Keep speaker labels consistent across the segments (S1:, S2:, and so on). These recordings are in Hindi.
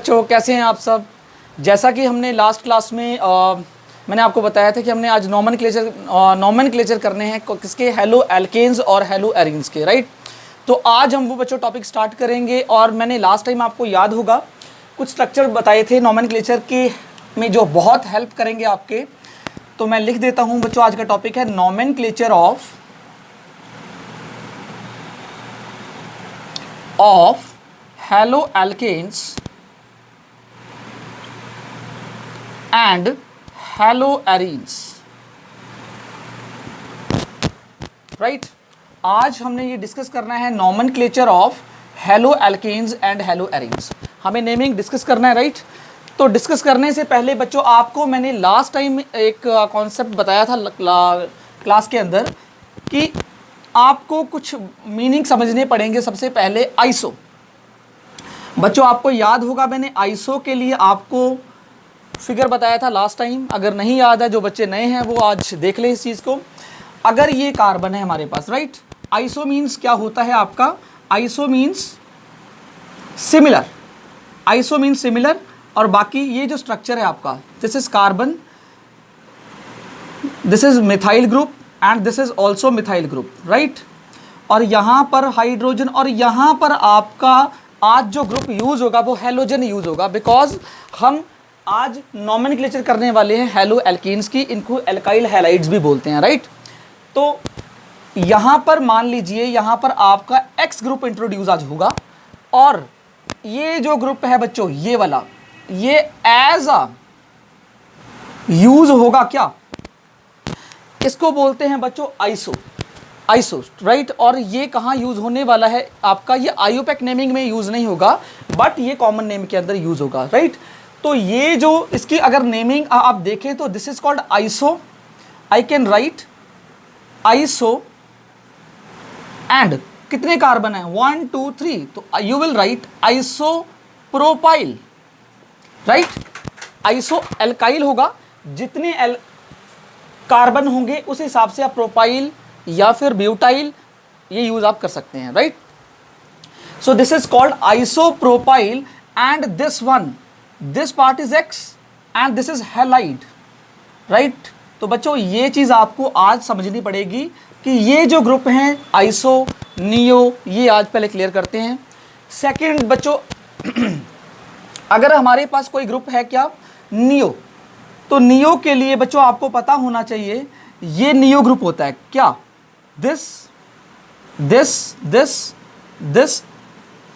S1: बच्चों कैसे हैं आप सब। जैसा कि हमने लास्ट क्लास में मैंने आपको बताया था कि हमने आज नॉमेनक्लेचर करने हैं किसके, हेलो एल्केन्स और हेलो एरीन्स के, राइट। तो आज हम वो बच्चों टॉपिक स्टार्ट करेंगे। और मैंने लास्ट टाइम आपको याद होगा कुछ स्ट्रक्चर बताए थे नॉमेनक्लेचर के में जो बहुत हेल्प करेंगे आपके। तो मैं लिख देता हूं बच्चों, आज का टॉपिक है nomenclature of haloalkanes and haloarenes, right. आज हमने ये डिस्कस करना है nomenclature of haloalkanes and haloarenes. हमें नेमिंग डिस्कस करना है, राइट। तो डिस्कस करने से पहले बच्चों आपको मैंने लास्ट टाइम एक कॉन्सेप्ट बताया था क्लास के अंदर कि आपको कुछ मीनिंग समझने पड़ेंगे। सबसे पहले आइसो। बच्चों आपको याद होगा मैंने आइसो के लिए आपको फिगर बताया था लास्ट टाइम। अगर नहीं याद है, जो बच्चे नए हैं वो आज देख ले इस चीज़ को। अगर ये कार्बन है हमारे पास, राइट, आइसो मीन्स क्या होता है आपका, iso means similar, iso means similar. और बाकी ये जो स्ट्रक्चर है आपका, this is carbon, this is methyl group and this is also methyl group, right. और यहाँ पर हाइड्रोजन, और यहाँ पर आपका आज जो ग्रुप यूज होगा वो हेलोजन यूज होगा, बिकॉज हम आज नॉमेनक्लेचर करने वाले हैं हेलो एल्कीन्स की। इनको एल्काइल हैलाइड्स भी बोलते हैं, राइट। तो यहाँ पर मान लीजिए यहाँ पर आपका एक्स ग्रुप इंट्रोड्यूस आज होगा, और ये जो ग्रुप है बच्चों ये वाला, ये एज अ यूज होगा क्या, इसको बोलते हैं बच्चों आइसो, आइसो, राइट। और ये कहाँ यूज होने वाला है आपका, ये आईयूपैक नेमिंग में यूज नहीं होगा, बट ये कॉमन नेम के अंदर यूज होगा, राइट। तो ये जो इसकी अगर नेमिंग आप देखें तो this is called iso. I can write iso and कितने कार्बन है, 1 2 3, तो you will write iso propyl, right. Iso alkyl होगा, जितने कार्बन होंगे उस हिसाब से आप प्रोपाइल या फिर ब्यूटाइल ये यूज आप कर सकते हैं, right. So this is called iso propyl and this one, this part is x and this is halide, right. तो बच्चों ये चीज आपको आज समझनी पड़ेगी कि ये जो ग्रुप हैं आइसो, नियो, ये आज पहले क्लियर करते हैं। सेकंड बच्चों अगर हमारे पास कोई ग्रुप है क्या, नियो, तो नियो के लिए बच्चों आपको पता होना चाहिए ये नियो ग्रुप होता है क्या, this this this this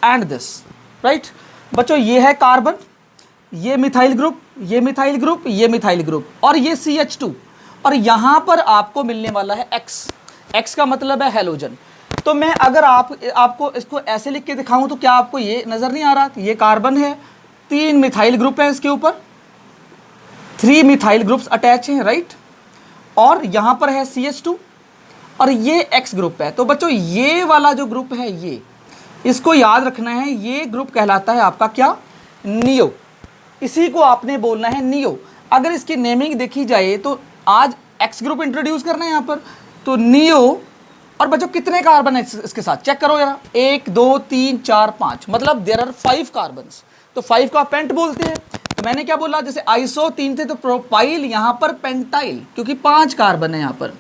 S1: and this, right. बच्चों ये है कार्बन, ये मिथाइल ग्रुप, ये मिथाइल ग्रुप, ये मिथाइल ग्रुप, और ये CH2, और यहां पर आपको मिलने वाला है X। X का मतलब है हेलोजन। तो मैं अगर आपको इसको ऐसे लिख के दिखाऊं तो क्या आपको ये नजर नहीं आ रहा, ये कार्बन है, 3 मिथाइल ग्रुप है इसके ऊपर, 3 मिथाइल ग्रुप्स अटैच हैं, राइट। और यहां पर है CH2 और ये X ग्रुप है। तो बच्चों ये वाला जो ग्रुप है ये, इसको याद रखना है, ये ग्रुप कहलाता है आपका क्या, नियो। इसी को आपने बोलना है नियो। अगर इसकी नेमिंग देखी जाए तो आज X ग्रुप इंट्रोड्यूस करना है यहाँ पर, तो नियो। और बच्चों कितने कार्बन है इसके साथ, चेक करो यार, 1 2 3 4 5, मतलब देयर आर 5 कार्बन्स। तो 5 का पेंट बोलते हैं। तो मैंने क्या बोला, जैसे आइसो 3 थे तो प्रोपाइल, यहाँ पर पेंटाइल, क्योंकि 5 कार्बन है यहाँ पर,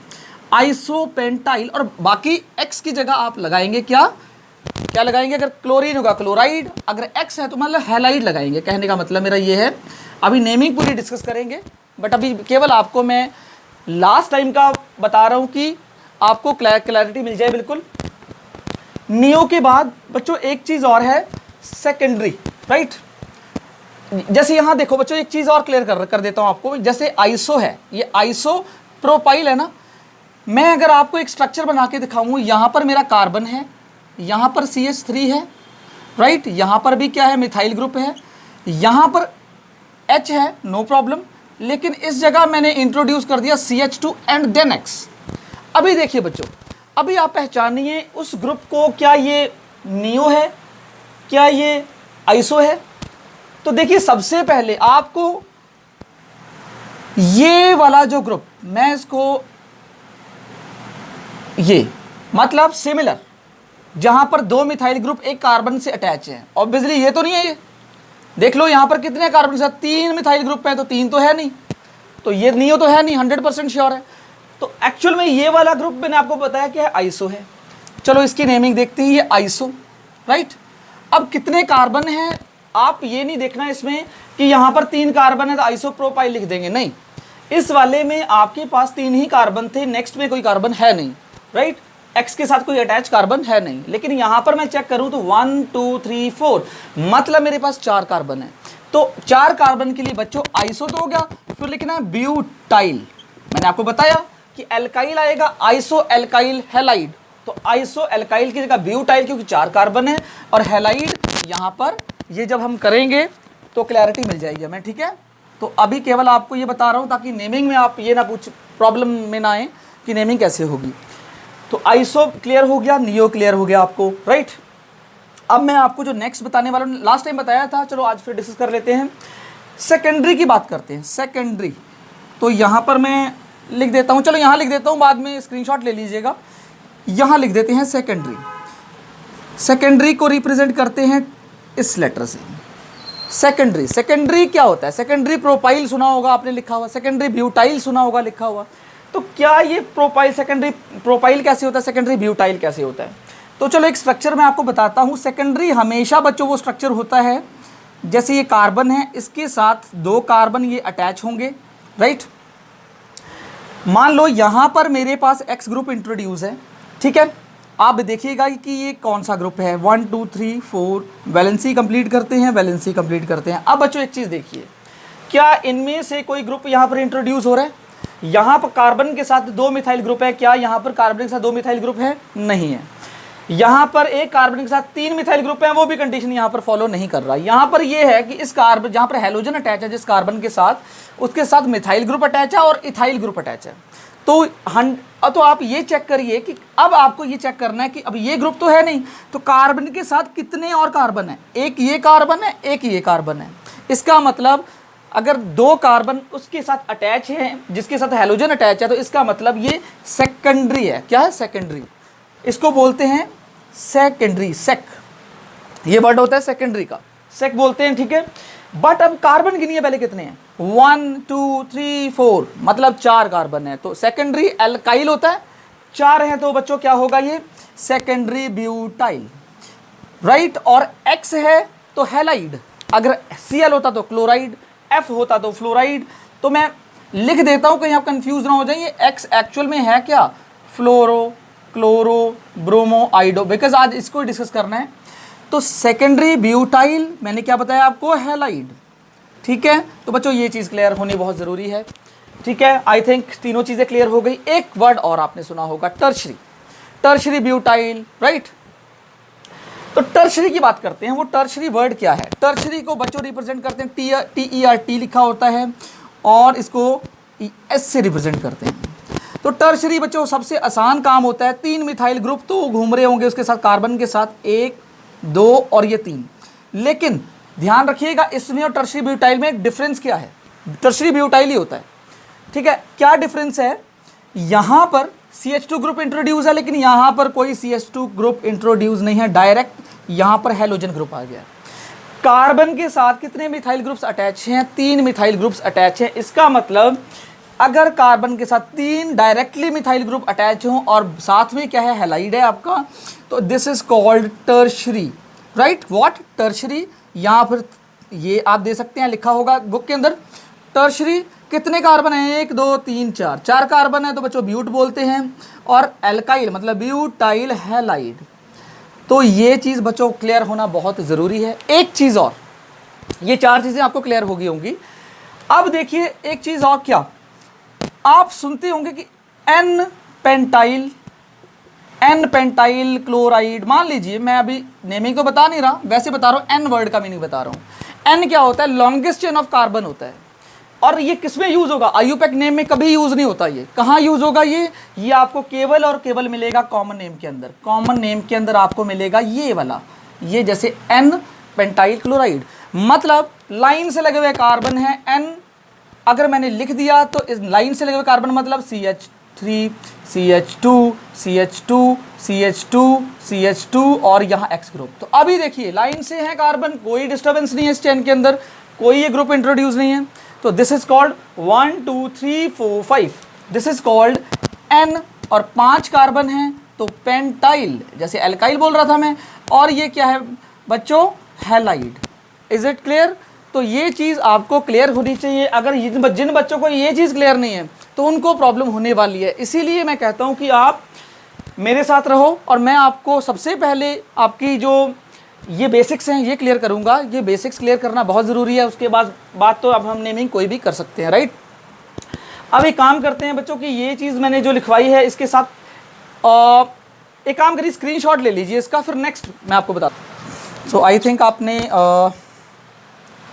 S1: आइसो पेंटाइल। और बाकी X की जगह आप लगाएंगे क्या, क्या लगाएंगे, अगर क्लोरीन होगा क्लोराइड, अगर X है तो मतलब हैलाइड लगाएंगे। कहने का मतलब मेरा ये है, अभी नेमिंग पूरी डिस्कस करेंगे, बट अभी केवल आपको मैं लास्ट टाइम का बता रहा हूं कि आपको क्लैरिटी मिल जाए बिल्कुल। नियो के बाद बच्चों एक चीज और है, सेकेंडरी, राइट। जैसे यहां देखो बच्चों, एक चीज और क्लियर कर देता हूं आपको। जैसे आइसो है, ये आइसो प्रोपाइल है ना, मैं अगर आपको एक स्ट्रक्चर बना के दिखाऊं, यहां पर मेरा कार्बन है, यहां पर CH3 है, राइट। यहां पर भी क्या है, मिथाइल ग्रुप है, यहां पर H है, नो प्रॉब्लम, लेकिन इस जगह मैंने इंट्रोड्यूस कर दिया CH2 एंड देन X। अभी देखिए बच्चों, अभी आप पहचानिए उस ग्रुप को, क्या ये नियो है, क्या ये आइसो है। तो देखिए सबसे पहले आपको ये वाला जो ग्रुप, मैं इसको ये मतलब सिमिलर, जहां पर 2 मिथाइल ग्रुप एक कार्बन से अटैच है, ऑब्वियसली ये तो नहीं है, ये देख लो यहाँ पर कितने कार्बन के साथ 3 मिथाइल ग्रुप है, तो 3 तो है नहीं, तो ये नियो तो है नहीं, 100% श्योर है। तो एक्चुअल में ये वाला ग्रुप मैंने आपको बताया कि आइसो है। चलो इसकी नेमिंग देखते हैं, ये आइसो, राइट। अब कितने कार्बन हैं, आप ये नहीं देखना इसमें कि यहाँ पर 3 कार्बन है तो आइसोप्रोपाइल लिख देंगे, नहीं। इस वाले में आपके पास 3 ही कार्बन थे, नेक्स्ट में कोई कार्बन है नहीं, राइट। एक्स के साथ कोई अटैच कार्बन है नहीं, लेकिन यहाँ पर मैं चेक करूँ तो 1 2 3 4 मतलब मेरे पास 4 कार्बन है। तो 4 कार्बन के लिए बच्चों आइसो तो हो गया, फिर लिखना है ब्यूटाइल। मैंने आपको बताया कि एल्काइल आएगा आइसो एल्काइल हैलाइड, तो आइसो एल्काइल की जगह ब्यूटाइल, क्योंकि 4 कार्बन है, और हैलाइड यहाँ पर ये जब हम करेंगे तो क्लैरिटी मिल जाएगी हमें, ठीक है। तो अभी केवल आपको ये बता रहा हूँ ताकि नेमिंग में आप ये ना प्रॉब्लम में ना आए कि नेमिंग कैसे होगी। तो आइसो क्लियर हो गया, नियो क्लियर हो गया आपको, राइट। अब मैं आपको जो नेक्स्ट बताने वाला हूँ, लास्ट टाइम बताया था, चलो आज फिर डिस्कस कर लेते हैं। सेकेंडरी की बात करते हैं, सेकेंडरी। तो यहाँ पर मैं लिख देता हूँ, चलो यहाँ लिख देता हूँ, बाद में स्क्रीनशॉट ले लीजिएगा। यहाँ लिख देते हैं सेकेंडरी। सेकेंडरी को रिप्रेजेंट करते हैं इस लेटर से, सेकेंडरी। सेकेंडरी क्या होता है, सेकेंडरी प्रोपाइल सुना होगा आपने लिखा हुआ, सेकेंडरी ब्यूटाइल सुना होगा लिखा हुआ। तो क्या ये प्रोपाइल, सेकेंडरी प्रोपाइल कैसे होता है, सेकेंडरी ब्यूटाइल कैसे होता है? तो चलो एक स्ट्रक्चर मैं आपको बताता हूँ। सेकेंडरी हमेशा बच्चों वो स्ट्रक्चर होता है जैसे ये कार्बन है, इसके साथ 2 कार्बन ये अटैच होंगे, राइट। मान लो यहाँ पर मेरे पास एक्स ग्रुप इंट्रोड्यूस है, ठीक है। आप देखिएगा कि ये कौन सा ग्रुप है, 1 2 3 4 वैलेंसी कंप्लीट करते हैं, वैलेंसी कंप्लीट करते हैं। अब बच्चों एक चीज़ देखिए, क्या इनमें से कोई ग्रुप यहाँ पर इंट्रोड्यूस हो रहा है? यहाँ पर कार्बन के साथ 2 मिथाइल ग्रुप है, क्या यहाँ पर कार्बन के साथ 2 मिथाइल ग्रुप है? नहीं है। यहाँ पर एक कार्बन के साथ 3 मिथाइल ग्रुप है, वो भी कंडीशन यहाँ पर फॉलो नहीं कर रहा। यहाँ पर ये है कि इस कार्बन, जहाँ पर हेलोजन अटैच है जिस कार्बन के साथ, उसके साथ मिथाइल ग्रुप अटैच है और इथाइल ग्रुप अटैच है। तो आप ये चेक करिए कि अब आपको ये चेक करना है कि अब ये ग्रुप तो है नहीं, तो कार्बन के साथ कितने और कार्बन है? एक ये कार्बन है, एक ये कार्बन है। इसका मतलब अगर 2 कार्बन उसके साथ अटैच है जिसके साथ हेलोजन अटैच है, तो इसका मतलब ये सेकेंडरी है। क्या है? सेकेंडरी। इसको बोलते हैं सेकेंडरी, सेक, ये वर्ड होता है सेकेंडरी का, सेक बोलते हैं, ठीक है। बट अब कार्बन गिनिए पहले कितने हैं, 1 2 3 4 मतलब 4 कार्बन है, तो सेकेंडरी एल्काइल होता है। 4 है तो बच्चों क्या होगा, ये सेकेंडरी ब्यूटाइल, राइट। और X है तो हैलाइड, अगर Cl होता तो क्लोराइड, F होता तो फ्लोराइड। तो मैं लिख देता हूं कहीं आप कंफ्यूज ना हो जाइए, X एक्चुअल में है क्या, फ्लोरो, क्लोरो, ब्रोमो, आइडो, बिकॉज आज इसको डिस्कस करना है। तो सेकेंडरी ब्यूटाइल मैंने क्या बताया आपको, हैलाइड, ठीक है। तो बच्चों ये चीज़ क्लियर होनी बहुत ज़रूरी है, ठीक है। आई थिंक तीनों चीज़ें क्लियर हो गई। एक वर्ड और आपने सुना होगा, टर्शरी, टर्शरी ब्यूटाइल, राइट। तो टर्शरी की बात करते हैं। वो टर्शरी वर्ड क्या है? टर्शरी को बच्चों रिप्रेजेंट करते हैं, TER लिखा होता है, और इसको S से रिप्रेजेंट करते हैं। तो टर्शरी बच्चों सबसे आसान काम होता है, 3 मिथाइल ग्रुप तो घूम रहे होंगे उसके साथ, कार्बन के साथ 1 2 और ये 3। लेकिन ध्यान रखिएगा इसमें और टर्शरी ब्यूटाइल में एक डिफरेंस क्या है, टर्शरी ब्यूटाइल ही होता है, ठीक है। क्या डिफरेंस है? यहाँ पर CH2 ग्रुप इंट्रोड्यूस है, लेकिन यहाँ पर कोई CH2 ग्रुप इंट्रोड्यूस नहीं है, डायरेक्ट यहाँ पर हैलोजन ग्रुप आ गया। कार्बन के साथ कितने मिथाइल ग्रुप्स अटैच हैं? 3 मिथाइल ग्रुप्स अटैच हैं। इसका मतलब अगर कार्बन के साथ 3 डायरेक्टली मिथाइल ग्रुप अटैच हों और साथ में क्या है, हैलाइड है आपका, तो this is called tertiary, right. What? Tertiary. यहाँ पर ये आप दे सकते हैं, लिखा होगा बुक के अंदर। टर्शरी कितने कार्बन है? 1 2 3 4, 4 कार्बन है तो बच्चों ब्यूट बोलते हैं, और एल्काइल मतलब ब्यूटाइल हैलाइड। तो ये चीज़ बच्चों क्लियर होना बहुत ज़रूरी है। एक चीज़ और, ये 4 चीज़ें आपको क्लियर हो गई होंगी। अब देखिए एक चीज़ और, क्या आप सुनते होंगे कि N पेंटाइल क्लोराइड। मान लीजिए मैं अभी नेमिंग तो बता नहीं रहा, वैसे बता रहा हूँ, N वर्ड का मीनिंग बता रहा हूँ। N क्या होता है? लॉन्गेस्ट चेन ऑफ कार्बन होता है। और ये किस में यूज होगा? IUPAC नेम में कभी यूज नहीं होता। ये कहाँ यूज होगा? ये आपको केवल और केवल मिलेगा कॉमन नेम के अंदर। कॉमन नेम के अंदर आपको मिलेगा ये वाला, ये जैसे N पेंटाइल क्लोराइड, मतलब लाइन से लगे हुए कार्बन है N। अगर मैंने लिख दिया तो इस लाइन से लगे हुए कार्बन मतलब CH3 3 CH2 CH2 CH2 CH2 और यहाँ X ग्रुप। तो अभी देखिए लाइन से है कार्बन, कोई डिस्टर्बेंस नहीं है इस चेन के अंदर, कोई ये ग्रुप इंट्रोड्यूस नहीं है। तो this is called 1 2 3 4 5, this is called N, और 5 कार्बन हैं तो पेंटाइल, जैसे एल्काइल बोल रहा था मैं, और ये क्या है बच्चों, हैलाइड। Is it clear? तो ये चीज़ आपको क्लियर होनी चाहिए। अगर जिन बच्चों को ये चीज़ क्लियर नहीं है तो उनको प्रॉब्लम होने वाली है। इसीलिए मैं कहता हूँ कि आप मेरे साथ रहो और मैं आपको सबसे पहले आपकी जो ये बेसिक्स हैं ये क्लियर करूँगा। ये बेसिक्स क्लियर करना बहुत ज़रूरी है, उसके बाद बात तो अब हम नेमिंग कोई भी कर सकते हैं, राइट। अब एक काम करते हैं बच्चों की, ये चीज़ मैंने जो लिखवाई है इसके साथ एक काम करिए, स्क्रीनशॉट ले लीजिए इसका, फिर नेक्स्ट मैं आपको बताता हूँ। सो आई थिंक आपने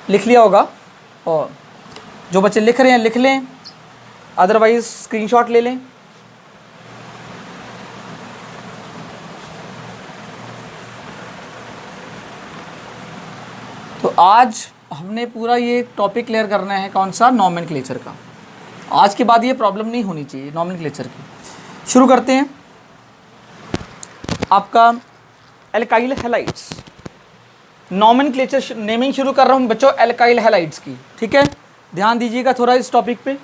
S1: लिख लिया होगा, और जो बच्चे लिख रहे हैं लिख लें, अदरवाइज स्क्रीनशॉट ले लें। तो आज हमने पूरा ये टॉपिक क्लियर करना है, कौन सा, नॉमेनक्लेचर का। आज के बाद ये प्रॉब्लम नहीं होनी चाहिए नॉमेनक्लेचर की। शुरू करते हैं आपका एल्काइल हैलाइड्स। नॉमेनक्लेचर नेमिंग शुरू कर रहा हूँ बच्चों एल्काइल हैलाइड्स की, ठीक है। ध्यान दीजिएगा थोड़ा इस टॉपिक पे।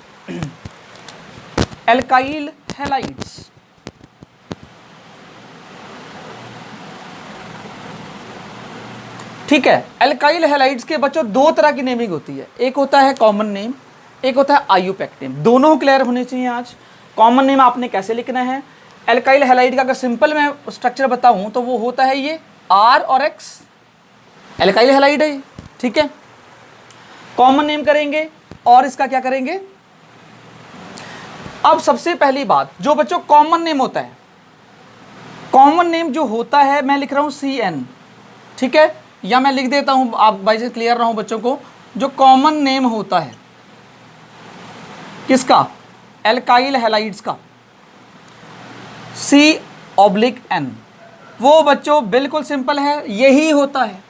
S1: एल्काइल हैलाइड्स, ठीक है। एल्काइल हैलाइड्स के बच्चों दो तरह की नेमिंग होती है, एक होता है कॉमन नेम, एक होता है आईयूपैक नेम। दोनों क्लियर होने चाहिए आज। कॉमन नेम आपने कैसे लिखना है, एल्काइल हैलाइड का अगर सिंपल मैं स्ट्रक्चर बताऊं तो वो होता है ये R और X, एल्काइल हैलाइड है, ठीक है। कॉमन नेम करेंगे और इसका क्या करेंगे। अब सबसे पहली बात, जो बच्चों कॉमन नेम होता है, कॉमन नेम जो होता है मैं लिख रहा हूं CN, ठीक है, या मैं लिख देता हूं, आप बाई चांस क्लियर रहा हूं बच्चों को। जो कॉमन नेम होता है किसका, एल्काइल हैलाइड्स का, C/N, वो बच्चों बिल्कुल सिंपल है, यही होता है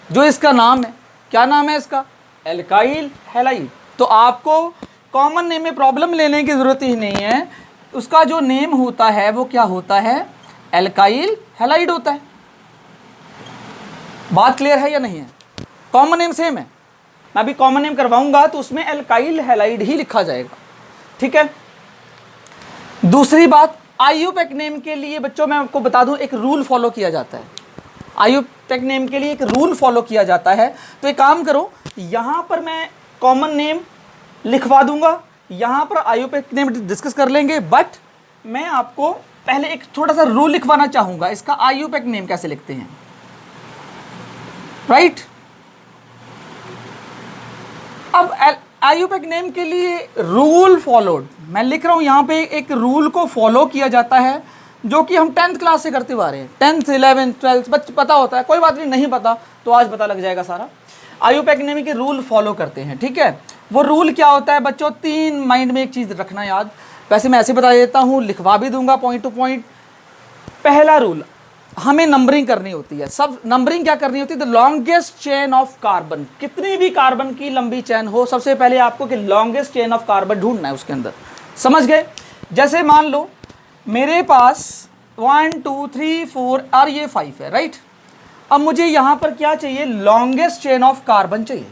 S1: जो इसका नाम है। क्या नाम है इसका, एल्काइल हैलाइड। तो आपको कॉमन नेम में प्रॉब्लम लेने की ज़रूरत ही नहीं है, उसका जो नेम होता है वो क्या होता है, एल्काइल हैलाइड होता है। बात क्लियर है या नहीं है? कॉमन नेम सेम है, मैं अभी कॉमन नेम करवाऊंगा तो उसमें एल्काइल हैलाइड ही लिखा जाएगा, ठीक है। दूसरी बात, आईयूपैक नेम के लिए बच्चों मैं आपको बता दूं एक रूल फॉलो किया जाता है। आईयूपैक नेम के लिए एक रूल फॉलो किया जाता है। तो एक काम करो, यहाँ पर मैं कॉमन नेम लिखवा दूंगा, यहाँ पर आईयूपैक नेम डिस्कस कर लेंगे, बट मैं आपको पहले एक थोड़ा सा रूल लिखवाना चाहूँगा, इसका आईयूपैक नेम कैसे लिखते हैं, राइट। अब आईयूपैक नेम के लिए रूल फॉलोड, मैं लिख रहा हूँ यहाँ पे, एक रूल को फॉलो किया जाता है जो कि हम 10th क्लास से करते हुए आ रहे हैं। 10th 11th 12th बच्चे पता होता है, कोई बात नहीं पता तो आज पता लग जाएगा सारा। आईयूपैक नेम के रूल फॉलो करते हैं, ठीक है। वो रूल क्या होता है बच्चों, 3 माइंड में एक चीज़ रखना याद। वैसे मैं ऐसे बता देता हूँ, लिखवा भी दूंगा पॉइंट टू पॉइंट। पहला रूल, हमें नंबरिंग करनी होती है। सब नंबरिंग क्या करनी होती है, the longest chain of carbon. कितनी भी कार्बन की लंबी चेन हो, सबसे पहले आपको कि लॉन्गेस्ट चेन ऑफ कार्बन ढूंढना है उसके अंदर, समझ गए। जैसे मान लो मेरे पास 1 2 3 4 और ये 5 है, राइट। अब मुझे यहाँ पर क्या चाहिए, लॉन्गेस्ट चेन ऑफ कार्बन चाहिए।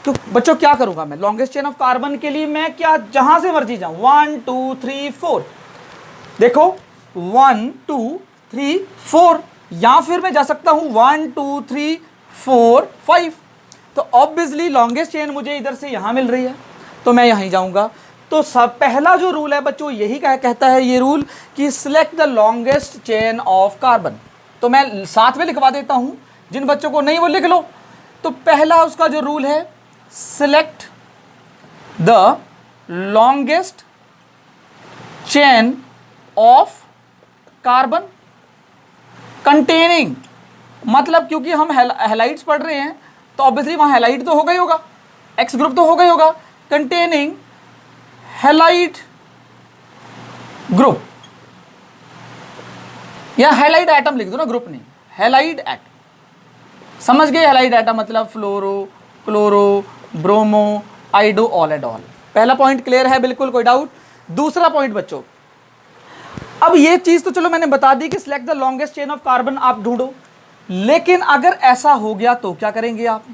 S1: तो बच्चों क्या करूँगा मैं, लॉन्गेस्ट चेन ऑफ कार्बन के लिए मैं क्या, जहाँ से मर्जी जाऊँ, 1 2 3 4, देखो 1 2 3 4, या फिर मैं जा सकता हूँ 1 2 3 4 5। तो ऑब्वियसली लॉन्गेस्ट चेन मुझे इधर से यहाँ मिल रही है तो मैं यहीं जाऊँगा। तो सब पहला जो रूल है बच्चों यही कहता है ये रूल कि select the longest chain of carbon. तो मैं साथ में लिखवा देता हूँ, जिन बच्चों को नहीं वो लिख लो। तो पहला उसका जो रूल है, select the longest chain of carbon containing, मतलब क्योंकि हम हैलाइड्स पढ़ रहे हैं तो ऑब्वियसली वहाँ हैलाइड तो होगा ही होगा, एक्स ग्रुप तो होगा ही होगा। कंटेनिंग हैलाइड ग्रुप, या हैलाइड एटम लिख दो ना, ग्रुप नहीं, हैलाइड एटम। समझ गए, हैलाइड एटम मतलब fluoro, chloro, bromo, iodo, all and all. पहला पॉइंट क्लियर है, बिल्कुल कोई डाउट। दूसरा पॉइंट बच्चों, अब ये चीज तो चलो मैंने बता दी कि select the longest chain of carbon आप ढूंढो, लेकिन अगर ऐसा हो गया तो क्या करेंगे आप?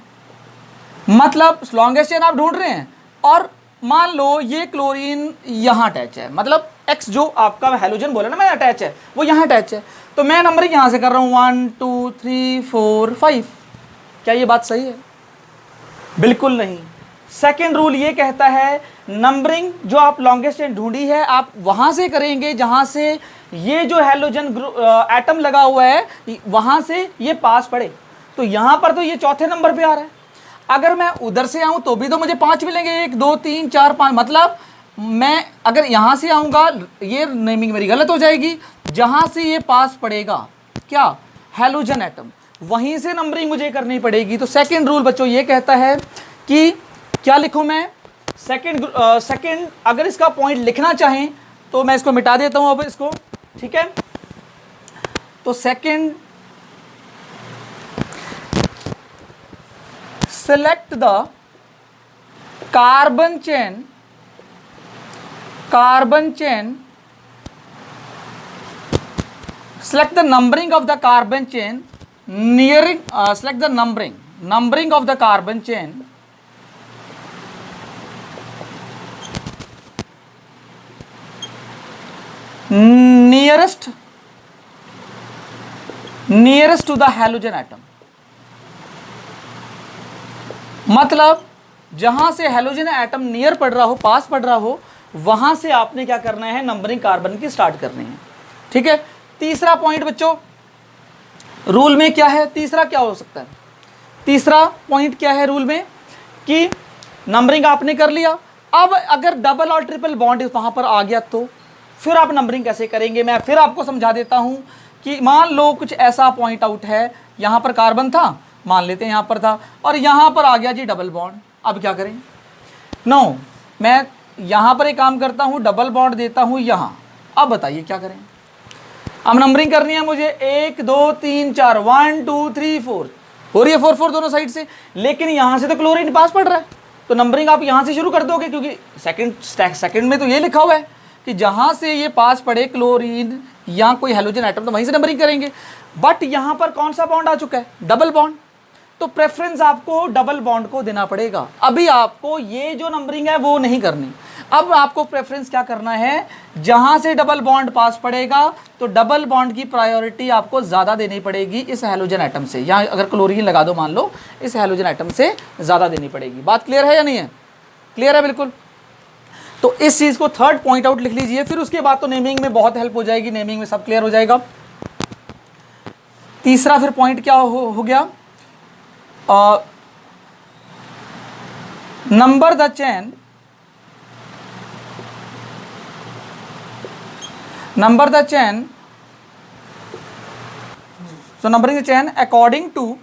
S1: मतलब लॉन्गेस्ट चेन आप ढूंढ रहे हैं और मान लो ये क्लोरीन यहां अटैच है, मतलब एक्स जो आपका हैलोजन बोला ना मैं अटैच है, वो यहां अटैच है, तो मैं नंबरिंग यहां से कर रहा हूं 1 2 3 4 5। क्या ये बात सही है? बिल्कुल नहीं। सेकेंड रूल ये कहता है नंबरिंग जो आप लॉन्गेस्ट चेन ढूंढी है आप वहां से करेंगे जहां से ये जो हैलोजन एटम लगा हुआ है वहां से ये पास पड़े। तो यहां पर तो ये चौथे नंबर पे आ रहा है, अगर मैं उधर से आऊं तो भी तो मुझे 5 मिलेंगे, 1 2 3 4 5, मतलब मैं अगर यहां से आऊंगा ये नेमिंग मेरी गलत हो जाएगी, जहां से ये पास पड़ेगा क्या हैलोजन एटम वहीं से नंबरिंग मुझे करनी पड़ेगी। तो सेकंड रूल बच्चों ये कहता है कि क्या लिखूं मैं? सेकंड अगर इसका पॉइंट लिखना चाहें तो मैं इसको मिटा देता हूं अब इसको, ठीक है। तो second, select the carbon chain select the numbering of the carbon chain nearing select the numbering of the carbon chain nearest to the halogen atom। मतलब जहां से हैलोजन एटम नियर पड़ रहा हो, पास पड़ रहा हो, वहां से आपने क्या करना है? नंबरिंग कार्बन की स्टार्ट करनी है, ठीक है। तीसरा पॉइंट बच्चों रूल में क्या है? तीसरा क्या हो सकता है? तीसरा पॉइंट क्या है रूल में कि नंबरिंग आपने कर लिया, अब अगर डबल और ट्रिपल बॉन्ड वहां पर आ गया तो फिर आप नंबरिंग कैसे करेंगे? मैं फिर आपको समझा देता हूं कि मान लो कुछ ऐसा पॉइंट आउट है, यहां पर कार्बन था, मान लेते हैं यहां पर था, और यहां पर आ गया जी डबल बॉन्ड, अब क्या करें? नो, मैं यहां पर एक काम करता हूं, डबल बॉन्ड देता हूं यहां। अब बताइए क्या करें? अब नंबरिंग करनी है मुझे 1 2 3 4 1 2 3 4 हो रही है 4 4 दोनों साइड से, लेकिन यहां से तो क्लोरीन पास पड़ रहा है, तो नंबरिंग आप यहां से शुरू कर दोगे, क्योंकि सेकंड में तो ये लिखा हुआ है कि जहां से ये पास पड़े क्लोरीन या कोई हैलोजन एटम तो वहीं से नंबरिंग करेंगे। बट यहां पर कौन सा बॉन्ड आ चुका है? डबल बॉन्ड, तो प्रेफरेंस आपको डबल बॉन्ड को देना पड़ेगा। अभी आपको ये जो नंबरिंग है वो नहीं करनी, अब आपको प्रेफरेंस क्या करना है? जहां से डबल बॉन्ड पास पड़ेगा तो डबल बॉन्ड की प्रायोरिटी आपको ज्यादा देनी पड़ेगी इस हैलोजन एटम से, या अगर क्लोरीन लगा दो मान लो, इस हैलोजन एटम से ज्यादा देनी पड़ेगी। बात क्लियर है या नहीं है? क्लियर है बिल्कुल। तो इस चीज को थर्ड पॉइंट आउट लिख लीजिए, फिर उसके बाद तो नेमिंग में बहुत हेल्प हो जाएगी, नेमिंग में सब क्लियर हो जाएगा। तीसरा फिर पॉइंट क्या हो गया? Number the chain so numbering the chain according to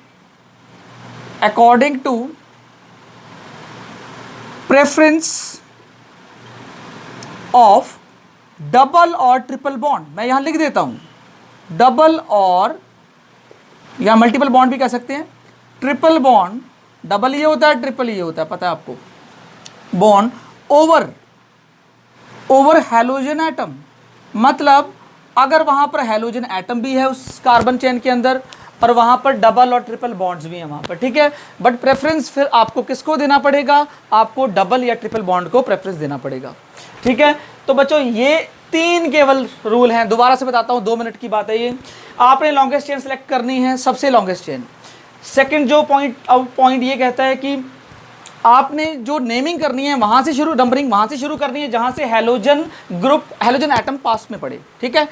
S1: preference of double और ट्रिपल बॉन्ड। मैं यहां लिख देता हूं डबल और, या मल्टीपल बॉन्ड भी कह सकते हैं, ट्रिपल बॉन्ड, डबल ये होता है ट्रिपल ये होता है, पता है आपको, बॉन्ड ओवर हैलोजन एटम। मतलब अगर वहां पर हैलोजन एटम भी है उस कार्बन चेन के अंदर और वहां पर डबल और ट्रिपल बॉन्ड्स भी हैं वहां पर, ठीक है, बट प्रेफरेंस फिर आपको किसको देना पड़ेगा? आपको डबल या ट्रिपल बॉन्ड को प्रेफरेंस देना पड़ेगा, ठीक है। तो बच्चों ये 3 केवल रूल हैं, दोबारा से बताता हूं, 2 मिनट की बात है ये। आपने लॉन्गेस्ट चेन सेलेक्ट करनी है, सबसे लॉन्गेस्ट चेन। सेकंड जो पॉइंट ये कहता है कि आपने जो नेमिंग करनी है वहां से शुरू, नंबरिंग वहां से शुरू करनी है जहां से हैलोजन ग्रुप, हैलोजन एटम पास में पड़े, ठीक है।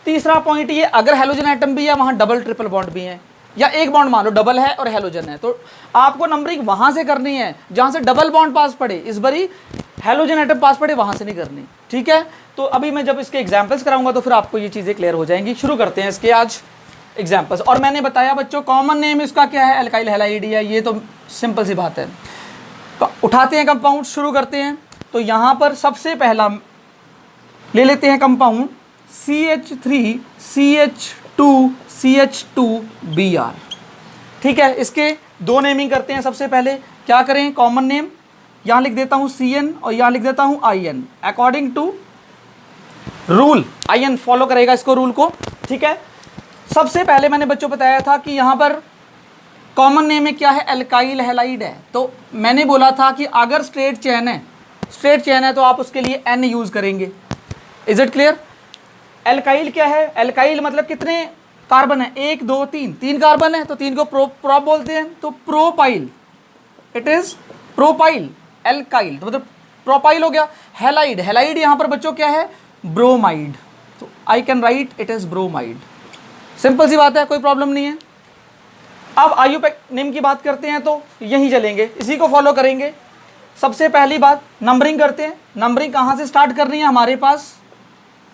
S1: तीसरा पॉइंट ये, अगर हैलोजन एटम भी है वहां डबल ट्रिपल बॉन्ड भी है, या एक बॉन्ड मान लो डबल है और हैलोजन है, तो आपको नंबरिंग वहां से करनी है जहां से डबल बॉन्ड पास पड़े, इस बारी हैलोजन एटम पास पड़े वहां से नहीं करनी, ठीक है। तो अभी मैं जब इसके एग्जाम्पल्स कराऊंगा तो फिर आपको ये चीजें क्लियर हो जाएंगी। शुरू करते हैं इसके आज एग्जाम्पल्स। और मैंने बताया बच्चों कॉमन नेम इसका क्या है? अल्काइल हैलाइड है, ये तो सिंपल सी बात है। तो उठाते हैं कंपाउंड, शुरू करते हैं। तो यहाँ पर सबसे पहला ले लेते हैं कंपाउंड CH3CH2CH2Br, ठीक है। इसके 2 नेमिंग करते हैं। सबसे पहले क्या करें? कॉमन नेम यहाँ लिख देता हूँ CN और यहाँ लिख देता हूँ IN, according to rule, IN follow करेगा इसको, रूल को, ठीक है। सबसे पहले मैंने बच्चों बताया था कि यहां पर कॉमन नेम में क्या है, एल्काइल हैलाइड है। तो मैंने बोला था कि अगर स्ट्रेट चेन है तो आप उसके लिए N यूज करेंगे। Is it clear? एल्काइल क्या है? एल्काइल मतलब कितने कार्बन है, 1 2 3, 3 कार्बन है तो 3 को प्रोप बोलते हैं, तो propyl, it is propyl. Alkyl तो मतलब प्रोपाइल हो गया। हैलाइड, हैलाइड यहां पर बच्चों क्या है, ब्रोमाइड, तो I can write it is bromide. Simple सी बात है, कोई प्रॉब्लम नहीं है। अब आयुपेक्टिन की बात करते हैं तो यहीं चलेंगे, इसी को फॉलो करेंगे। सबसे पहली बात नंबरिंग करते हैं। नंबरिंग कहाँ से स्टार्ट करनी है, हमारे पास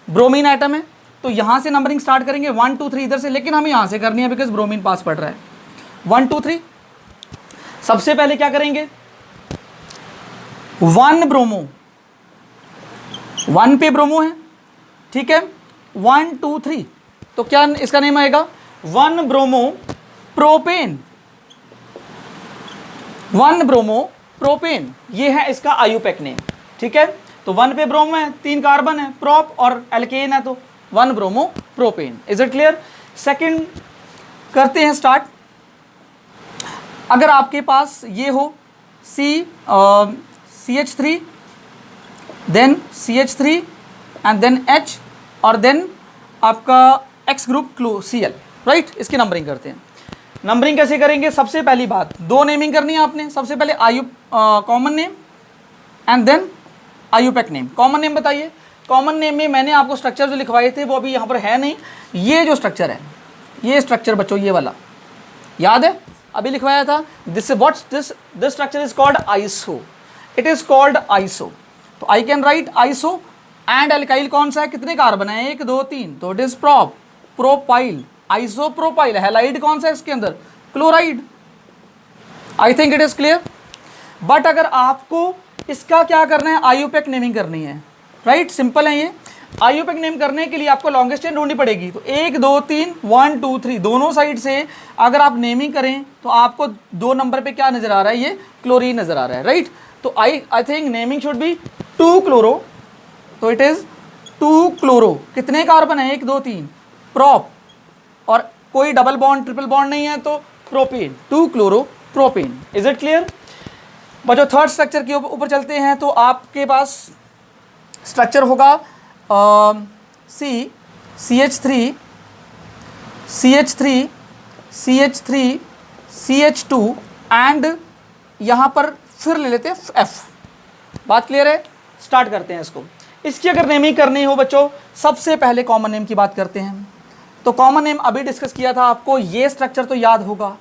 S1: ब्रोमीन आइटम है तो यहाँ से नंबरिंग स्टार्ट करेंगे, 1 2 3 इधर से, लेकिन हमें यहाँ से करनी है बिकॉज ब्रोमीन पास पड़ रहा है। 1 2 3 सबसे पहले क्या करेंगे, 1 ब्रोमो, 1 पे ब्रोमो है, ठीक है। 1 2 3 तो क्या इसका नेम आएगा, 1 ब्रोमो प्रोपेन, 1 ब्रोमो प्रोपेन, ये है इसका आयुपेक नेम, ठीक है। तो 1 पे ब्रोमो है, 3 कार्बन है, प्रोप और एल्केन है, तो 1 bromo propane. Is it clear? Second करते हैं स्टार्ट। अगर आपके पास ये हो CH3 then CH3 and then H और देन आपका X ग्रुप Cl, राइट। इसकी नंबरिंग करते हैं। नंबरिंग कैसे करेंगे, सबसे पहली बात 2 नेमिंग करनी है आपने। सबसे पहले common name and then IUPAC name. Common name बताइए। कॉमन नेम में मैंने आपको स्ट्रक्चर जो लिखवाए थे वो अभी यहाँ पर है नहीं। ये जो स्ट्रक्चर है, ये स्ट्रक्चर बच्चों, ये वाला याद है, अभी लिखवाया था। This structure is called iso, it is called iso. तो I can write iso and alkyl कौन सा है, कितने कार्बन है, 1 2 3, तो it is propyl, isopropyl. Halide कौन सा है इसके अंदर, chloride. I think it is clear. But अगर आपको इसका क्या करना है, आयुपेक नेमिंग करनी है, राइट, सिंपल है ये। आयुपेक नेम करने के लिए आपको लॉन्गेस्ट चेन ढूंढनी पड़ेगी। तो 1 2 3 1 2 3 दोनों साइड से अगर आप नेमिंग करें तो आपको 2 नंबर पे क्या नजर आ रहा है, ये क्लोरीन नजर आ रहा है, राइट। तो I think naming should be 2 chloro, तो इट इज 2 क्लोरो। कितने कार्बन है, 1 2 3, प्रोप और कोई डबल बॉन्ड ट्रिपल बॉन्ड नहीं है तो propane, 2 chloro propane. Is it clear? बच्चों थर्ड स्ट्रक्चर के ऊपर चलते हैं। तो आपके पास स्ट्रक्चर होगा CH3 CH2 एंड यहाँ पर फिर ले लेते हैं F। बात क्लियर है? स्टार्ट करते हैं इसको। इसकी अगर नेमिंग करनी हो बच्चों, सबसे पहले कॉमन नेम की बात करते हैं। तो कॉमन नेम अभी डिस्कस किया था, आपको ये स्ट्रक्चर तो याद होगा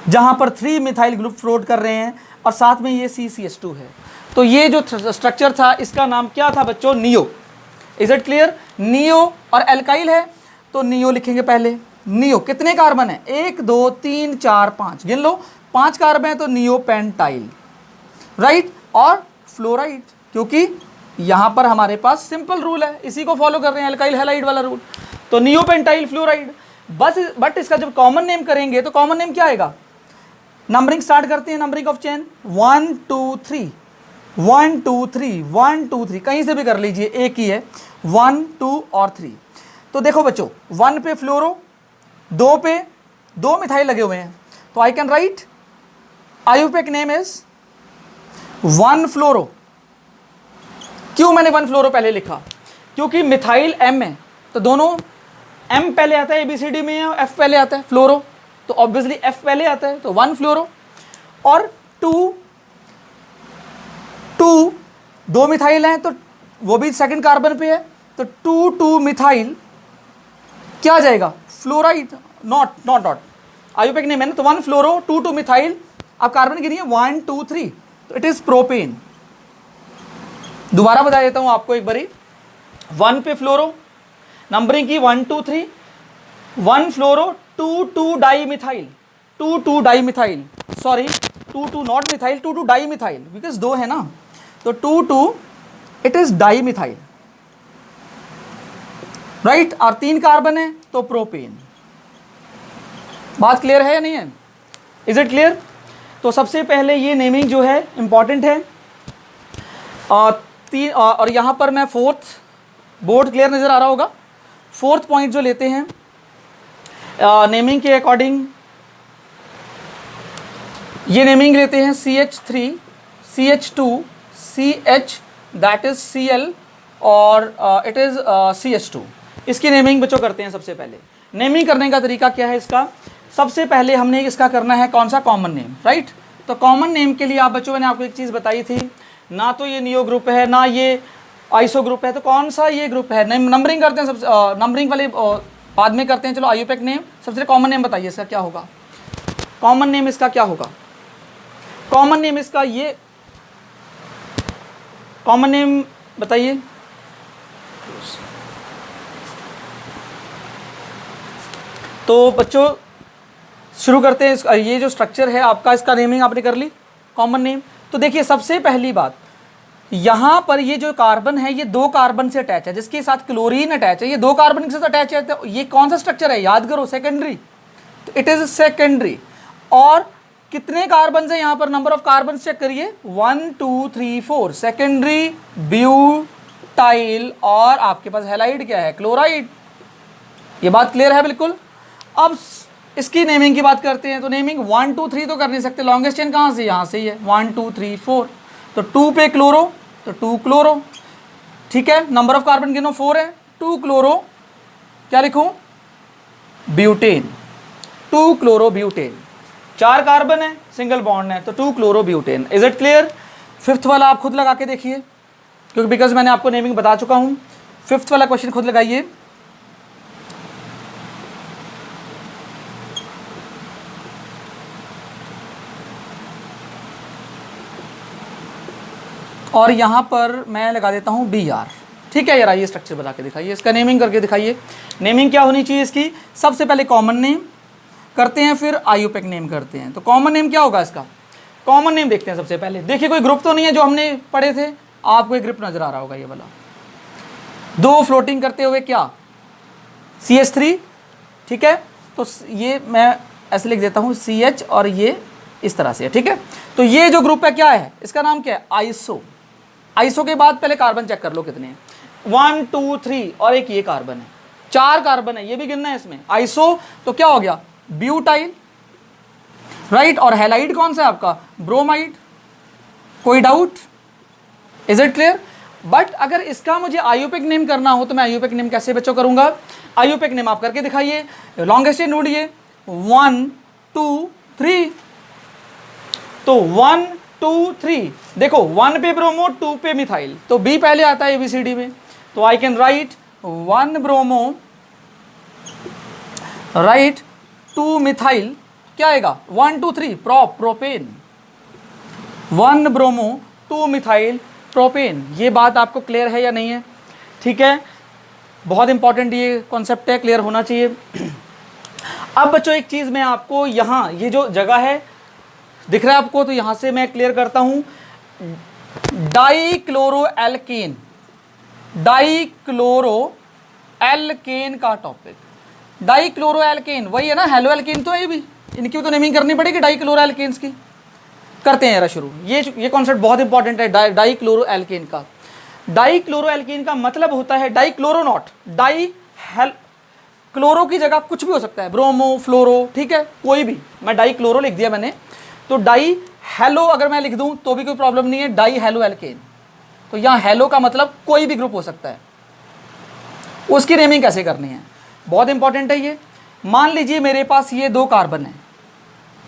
S1: जहाँ पर 3 मिथाइल ग्रुप फ्लोट कर रहे हैं और साथ में ये CCH2 है। तो ये जो स्ट्रक्चर था इसका नाम क्या था बच्चों, neo. Is it clear? Neo और एल्काइल है तो नियो लिखेंगे पहले। नियो कितने कार्बन है, 1 2 3 4 5, गिन लो, 5 कार्बन है तो नियो पेंटाइल, राइट। और फ्लोराइड, क्योंकि यहां पर हमारे पास सिंपल रूल है, इसी को फॉलो कर रहे हैं, एल्काइल हैलाइड वाला रूल। तो नियो पेंटाइल फ्लोराइड। बट इसका जब कॉमन नेम करेंगे तो कॉमन नेम क्या आएगा। नंबरिंग स्टार्ट करते हैं, नंबरिंग ऑफ चेन 1 2 3 1 2 3 1 2 3, कहीं से भी कर लीजिए, एक ही है, 1 2 और 3। तो देखो बच्चों 1 पे फ्लोरो, 2 पे 2 मिथाइल लगे हुए हैं, तो I can right IUPAC name is 1 फ्लोरो। क्यों मैंने 1 फ्लोरो पहले लिखा, क्योंकि मिथाइल M है तो दोनों M पहले आता है ABCD में और F पहले आता है फ्लोरो, तो ऑब्वियसली F पहले आता है, तो 1 फ्लोरो। और 2 मिथाइल हैं तो वो भी सेकंड कार्बन पे है, तो 2 मिथाइल क्या आ जाएगा, फ्लोराइड, नॉट आयुपेक नेम है ना, तो 1 फ्लोरो 2 मिथाइल। आप कार्बन गिनिए 1 2 3, तो इट इज प्रोपेन। दोबारा बता देता हूं आपको एक बारी, 1 पे फ्लोरो, नंबरिंग की 1 2 3, 1 फ्लोरो 2 di methyl, 2 di methyl, sorry 2 not methyl, 2 di methyl, because 2 है ना, तो 2 it is di methyl, right. और 3 कार्बन है तो प्रोपेन। बात क्लियर है या नहीं है? Is it clear? तो सबसे पहले ये नेमिंग जो है इंपॉर्टेंट है। और यहां पर मैं फोर्थ बोर्ड क्लियर नज़र आ रहा होगा। फोर्थ पॉइंट जो लेते हैं नेमिंग के अकॉर्डिंग, ये नेमिंग लेते हैं CH3, CH2, CH that is Cl और इट इज CH2। इसकी नेमिंग बच्चों करते हैं। सबसे पहले नेमिंग करने का तरीका क्या है इसका, सबसे पहले हमने इसका करना है कौन सा, कॉमन नेम, राइट। तो कॉमन नेम के लिए आप बच्चों, मैंने आपको एक चीज़ बताई थी, ना तो ये नियो ग्रुप है ना ये आइसो ग्रुप है, तो कौन सा ये ग्रुप है। नंबरिंग करते हैं, सबसे नंबरिंग वाले बाद में करते हैं। चलो आईयूपैक नेम, सबसे कॉमन नेम बताइए इसका क्या होगा, कॉमन नेम इसका क्या होगा। कॉमन नेम इसका ये, कॉमन नेम बताइए। तो बच्चों शुरू करते हैं। ये जो स्ट्रक्चर है आपका, इसका नेमिंग आपने कर ली, कॉमन नेम। तो देखिए सबसे पहली बात, यहाँ पर ये जो कार्बन है ये 2 कार्बन से अटैच है, जिसके साथ क्लोरीन अटैच है, ये 2 कार्बन के साथ अटैच है। तो ये कौन सा स्ट्रक्चर है, याद करो, सेकेंडरी। तो इट इज सेकेंडरी। और कितने कार्बन है यहाँ पर, नंबर ऑफ कार्बन चेक करिए, 1 2 3 4, सेकेंडरी ब्यूटाइल। और आपके पास हैलाइड क्या है, क्लोराइड। ये बात क्लियर है बिल्कुल। अब इसकी नेमिंग की बात करते हैं। तो नेमिंग 1 2 3 तो कर नहीं सकते, लॉन्गेस्ट चेन कहाँ से, यहाँ से ही है, 1 2 3 4। तो 2 पे क्लोरो, तो 2 क्लोरो, ठीक है। नंबर ऑफ कार्बन गिनो 4 है, 2 क्लोरो, क्या लिखूं, ब्यूटेन, 2 क्लोरो ब्यूटेन। 4 कार्बन है, सिंगल बॉन्ड है, तो 2 chloro butane. Is it clear. Fifth वाला आप खुद लगा के देखिए, क्योंकि बिकॉज मैंने आपको नेमिंग बता चुका हूं। फिफ्थ वाला क्वेश्चन खुद लगाइए। और यहाँ पर मैं लगा देता हूँ BR, ठीक है यार। ये स्ट्रक्चर बता के दिखाइए, इसका नेमिंग करके दिखाइए। नेमिंग क्या होनी चाहिए इसकी, सबसे पहले कॉमन नेम करते हैं, फिर आईयूपैक नेम करते हैं। तो कॉमन नेम क्या होगा इसका, कॉमन नेम देखते हैं सबसे पहले। देखिए कोई ग्रुप तो नहीं है जो हमने पढ़े थे, आपको एक ग्रुप नजर आ रहा होगा, ये वाला 2 फ्लोटिंग करते हुए क्या, CH3, ठीक है। तो ये मैं ऐसे लिख देता हूँ CH और ये इस तरह से है, ठीक है। तो ये जो ग्रुप है क्या है, इसका नाम क्या है, आइसो। आइसो के बाद पहले कार्बन चेक कर लो कितने हैं, 1 2 3 और एक ये कार्बन है, 4 कार्बन है, ये भी गिनना है इसमें। आइसो तो क्या हो गया, ब्यूटाइल, राइट। और हैलाइड कौन सा है आपका, ब्रोमाइड। कोई doubt, is it clear. But अगर इसका मुझे आईयूपैक नेम करना हो तो मैं आईयूपैक नेम कैसे बच्चों करूंगा, आईयूपैक नेम आप करके दिखाइए। लॉन्गेस्ट चेन ढूंढिए, 1 2 3। तो 1 2 3, देखो 1 पे ब्रोमो, 2 पे मिथाइल, तो B पहले आता है ABCD में। तो I can right 1 bromo, right 2 methyl, क्या आएगा 1 2 3 प्रोपेन, 1 ब्रोमो 2 मिथाइल प्रोपेन। ये बात आपको क्लियर है या नहीं है, ठीक है। बहुत इंपॉर्टेंट ये कॉन्सेप्ट है, क्लियर होना चाहिए। अब बच्चों एक चीज़ मैं आपको यहाँ, ये जो जगह है दिख रहा है आपको, तो यहाँ से मैं क्लियर करता हूँ। डाइक्लोरोएल्केन, डाइक्लोरोएल्केन का टॉपिक, डाइक्लोरोएल्केन वही है ना, हेलोएल्केन तो है, ये भी इनकी तो नेमिंग करनी पड़ेगी डाइक्लोरोएल्केन्स की। करते हैं यार शुरू, ये कॉन्सेप्ट बहुत इंपॉर्टेंट है डाइक्लोरोएल्केन का। डाइक्लोरोएल्केन का मतलब होता है dichloro not, di hal, chloro की जगह कुछ भी हो सकता है, ब्रोमो, फ्लोरो, ठीक है, कोई भी। मैं डाइक्लोरो लिख दिया मैंने, तो डाई हेलो अगर मैं लिख दूं तो भी कोई प्रॉब्लम नहीं है, डाई हेलो एल्केन। तो यहाँ हेलो का मतलब कोई भी ग्रुप हो सकता है, उसकी नेमिंग कैसे करनी है, बहुत इंपॉर्टेंट है ये। मान लीजिए मेरे पास ये 2 कार्बन है,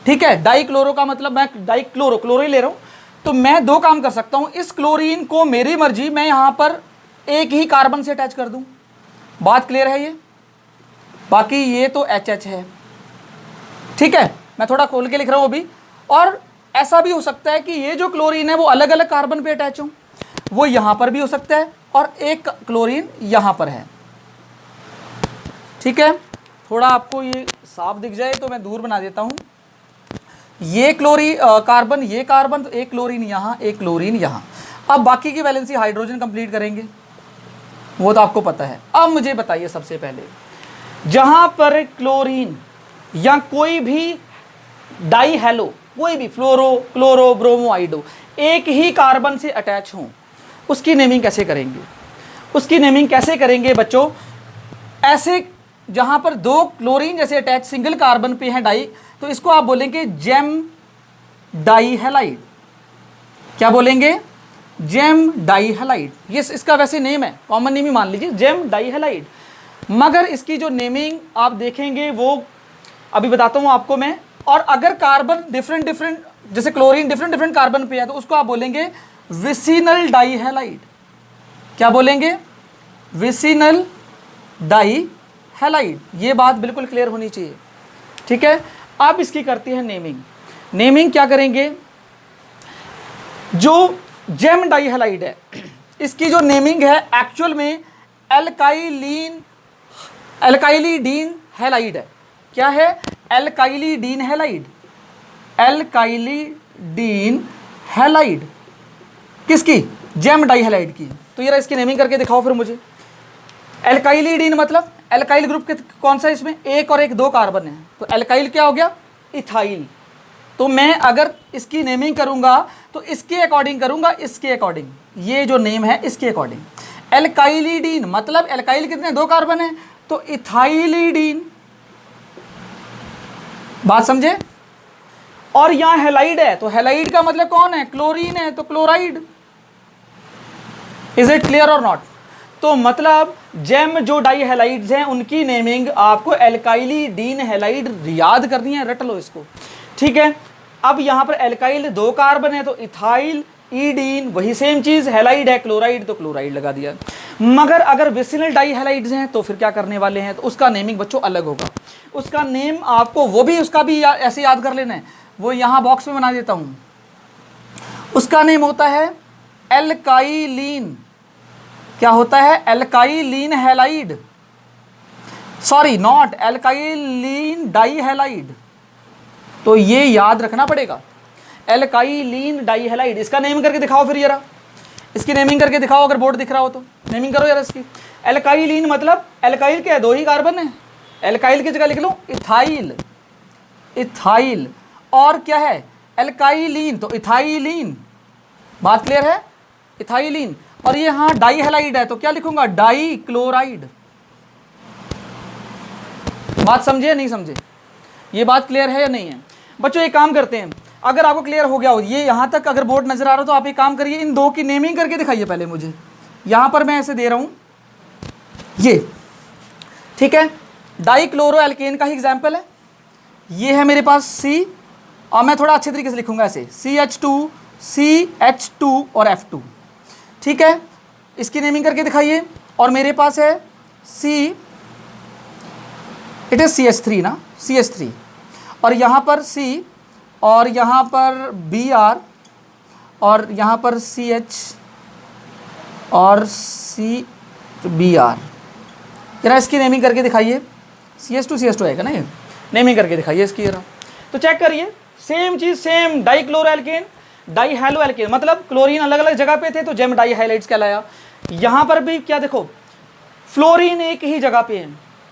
S1: ठीक है। डाइक्लोरो का मतलब मैं क्लोरो ही ले रहा हूँ, तो मैं 2 काम कर सकता हूँ। इस क्लोरीन को मेरी मर्जी मैं यहाँ पर एक ही कार्बन से अटैच कर दूँ, बात क्लियर है ये। बाकी ये तो HH है, ठीक है, मैं थोड़ा खोल के लिख रहा हूँ अभी। और ऐसा भी हो सकता है कि ये जो क्लोरीन है वो अलग अलग कार्बन पे अटैच हो, वो यहाँ पर भी हो सकता है और एक क्लोरीन यहाँ पर है, ठीक है। थोड़ा आपको ये साफ दिख जाए तो मैं दूर बना देता हूँ। ये कार्बन, ये कार्बन, तो एक क्लोरीन यहाँ, एक क्लोरीन यहाँ। अब बाकी की वैलेंसी हाइड्रोजन कंप्लीट करेंगे, वो तो आपको पता है। अब मुझे बताइए सबसे पहले, जहाँ पर क्लोरीन या कोई भी डाई हेलो, कोई भी फ्लोरो, क्लोरो, ब्रोमो, आइडो एक ही कार्बन से अटैच हों, उसकी नेमिंग कैसे करेंगे। उसकी नेमिंग कैसे करेंगे बच्चों? ऐसे जहां पर दो क्लोरीन जैसे अटैच सिंगल कार्बन पे है डाई, तो इसको आप बोलेंगे जेम डाई हैलाइड। क्या बोलेंगे? Gem dihalide. ये इसका वैसे नेम है, कॉमन नेम ही मान लीजिए, जेम डाई हैलाइड। मगर इसकी जो नेमिंग आप देखेंगे वो अभी बताता हूं आपको मैं। और अगर कार्बन डिफरेंट डिफरेंट, जैसे क्लोरीन डिफरेंट डिफरेंट कार्बन पे है, तो उसको आप बोलेंगे विसिनल डाई हैलाइड। क्या बोलेंगे? Vicinal dihalide. ये बात बिल्कुल क्लियर होनी चाहिए, ठीक है। अब इसकी करती है नेमिंग। नेमिंग क्या करेंगे? जो जेम डाई हैलाइड है, इसकी जो नेमिंग है एक्चुअल में एल्काइलिडीन हैलाइड है। क्या है? एल्काइलिडीन हैलाइड। एल्काइलिडीन हैलाइड किसकी? जेम डाई हैलाइड की। तो ये इसकी नेमिंग करके दिखाओ फिर मुझे। एल्काइलिडीन मतलब एल्काइल ग्रुप के कौन सा? इसमें एक और एक दो कार्बन है, तो एल्काइल क्या हो गया? इथाइल। तो मैं अगर इसकी नेमिंग करूंगा तो इसके अकॉर्डिंग करूंगा, इसके अकॉर्डिंग, ये जो नेम है इसके अकॉर्डिंग। एल्काइलिडीन मतलब एल्काइल कितने? दो कार्बन है, तो इथाइलिडीन। बात समझे? और यहां हैलाइड है, तो हैलाइड का मतलब कौन है? क्लोरीन है, तो chloride. Is it clear or not? तो मतलब जेम जो डाई हैलाइड्स हैं उनकी नेमिंग आपको एल्काइलिडीन हैलाइड याद करनी है, रट लो इसको, ठीक है। अब यहां पर एल्काइल दो कार्बन है, तो इथाइल ईडीन, वही सेम चीज, हैलाइड है क्लोराइड, तो क्लोराइड लगा दिया। मगर अगर विसिनल डाई हैलाइड्स हैं तो फिर क्या करने वाले हैं? तो उसका नेमिंग बच्चों अलग होगा। उसका नेम आपको वो भी उसका भी ऐसे याद कर लेना है, वो यहां बॉक्स में बना देता हूं। उसका नेम होता है एल्काइलीन। क्या होता है? Alkylene halide. Sorry, not alkylene di halide. तो ये याद रखना पड़ेगा, एल्काइलीन डाई हैलाइड। इसका नेम करके दिखाओ फिर जरा, इसकी नेमिंग करके दिखाओ, अगर बोर्ड दिख रहा हो तो नेमिंग करो यार इसकी। एल्काइलीन मतलब एल्काइल क्या है? दो ही कार्बन है, एल्काइल की जगह लिख लो इथाइल। इथाइल और क्या है? एल्काइलीन, तो इथाइलीन। बात क्लियर है? इथाइलीन। और ये हाँ डाई हैलाइड है, तो क्या लिखूंगा? Dichloride. बात समझे या नहीं समझे? ये बात क्लियर है या नहीं है? बच्चों एक काम करते हैं, अगर आपको क्लियर हो गया हो ये यहाँ तक अगर बोर्ड नजर आ रहा हो, तो आप एक काम करिए, इन दो की नेमिंग करके दिखाइए पहले मुझे। यहां पर मैं ऐसे दे रहा हूं ये, ठीक है। डाई क्लोरो एल्केन का ही एग्जाम्पल है। ये है मेरे पास C, और मैं थोड़ा अच्छे तरीके से लिखूंगा ऐसे CH2 CH2 और F2, ठीक है। इसकी नेमिंग करके दिखाइए। और मेरे पास है इट इज CH3 ना, CH3, और यहाँ पर C, और यहाँ पर Br, और यहाँ पर CH और CBr। जरा इसकी नेमिंग करके दिखाइए। CH2 आएगा ना, ये नेमिंग करके दिखाइए इसकी जरा। तो चेक करिए, सेम चीज, same dichloro alkane, dihalo alkane, मतलब क्लोरीन अलग अलग जगह पे थे तो जेम डाई हैलाइड्स कहलाया। यहाँ पर भी क्या देखो, फ्लोरीन एक ही जगह पे है,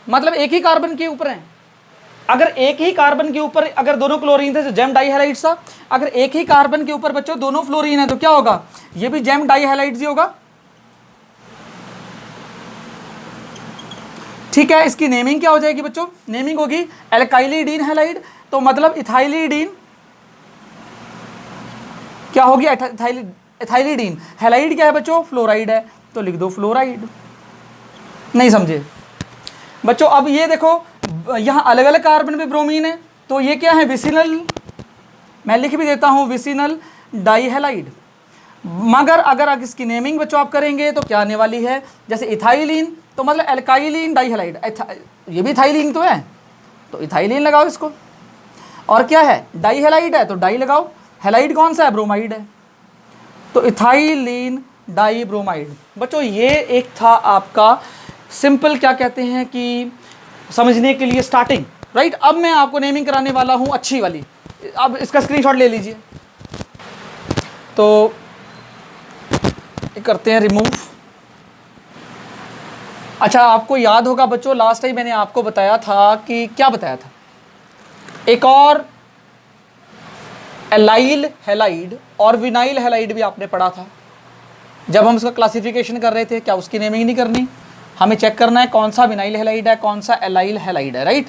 S1: मतलब एक ही कार्बन के ऊपर है। अगर एक ही कार्बन के ऊपर अगर दोनों क्लोरीन थे तो जेम डाई हैलाइड्स था। अगर एक ही कार्बन के ऊपर बच्चों दोनों फ्लोरीन है तो क्या होगा? ये भी जेम डाई हैलाइड्स ही होगा, ठीक है। इसकी नेमिंग क्या हो जाएगी बच्चों? नेमिंग होगी एल्काइलिडीन हैलाइड, तो मतलब इथाइलिडीन क्या होगी? इथाइलिडीन। हैलाइड क्या है बच्चों? फ्लोराइड है, तो लिख दो फ्लोराइड। नहीं समझे बच्चों? अब ये देखो, यहाँ अलग अलग कार्बन पे ब्रोमीन है, तो ये क्या है? विसिनल, मैं लिख भी देता हूँ विसिनल डाई हैलाइड। मगर अगर इसकी नेमिंग बच्चों आप करेंगे तो क्या आने वाली है? जैसे इथाइलिन, तो मतलब एल्काइलिन डाई हैलाइड, ये भी इथाइलिन तो है, तो इथाइलिन लगाओ इसको। और क्या है? डाई हैलाइड है, तो डाई लगाओ। हैलाइड कौन सा है? ब्रोमाइड है, तो इथाइलिन डाई ब्रोमाइड। बच्चों ये एक था आपका सिंपल, क्या कहते हैं कि समझने के लिए स्टार्टिंग, राइट। अब मैं आपको नेमिंग कराने वाला हूं अच्छी वाली। अब इसका स्क्रीनशॉट ले लीजिए। तो करते हैं रिमूव। अच्छा, आपको याद होगा बच्चों, लास्ट टाइम मैंने आपको बताया था कि क्या बताया था, एक और एलाइल हैलाइड और विनाइल हैलाइड भी आपने पढ़ा था, जब हम उसका क्लासिफिकेशन कर रहे थे, क्या उसकी नेमिंग नहीं करनी, हमें चेक करना है कौन सा विनाइल हैलाइड है, कौन सा एलाइल हैलाइड है, राइट।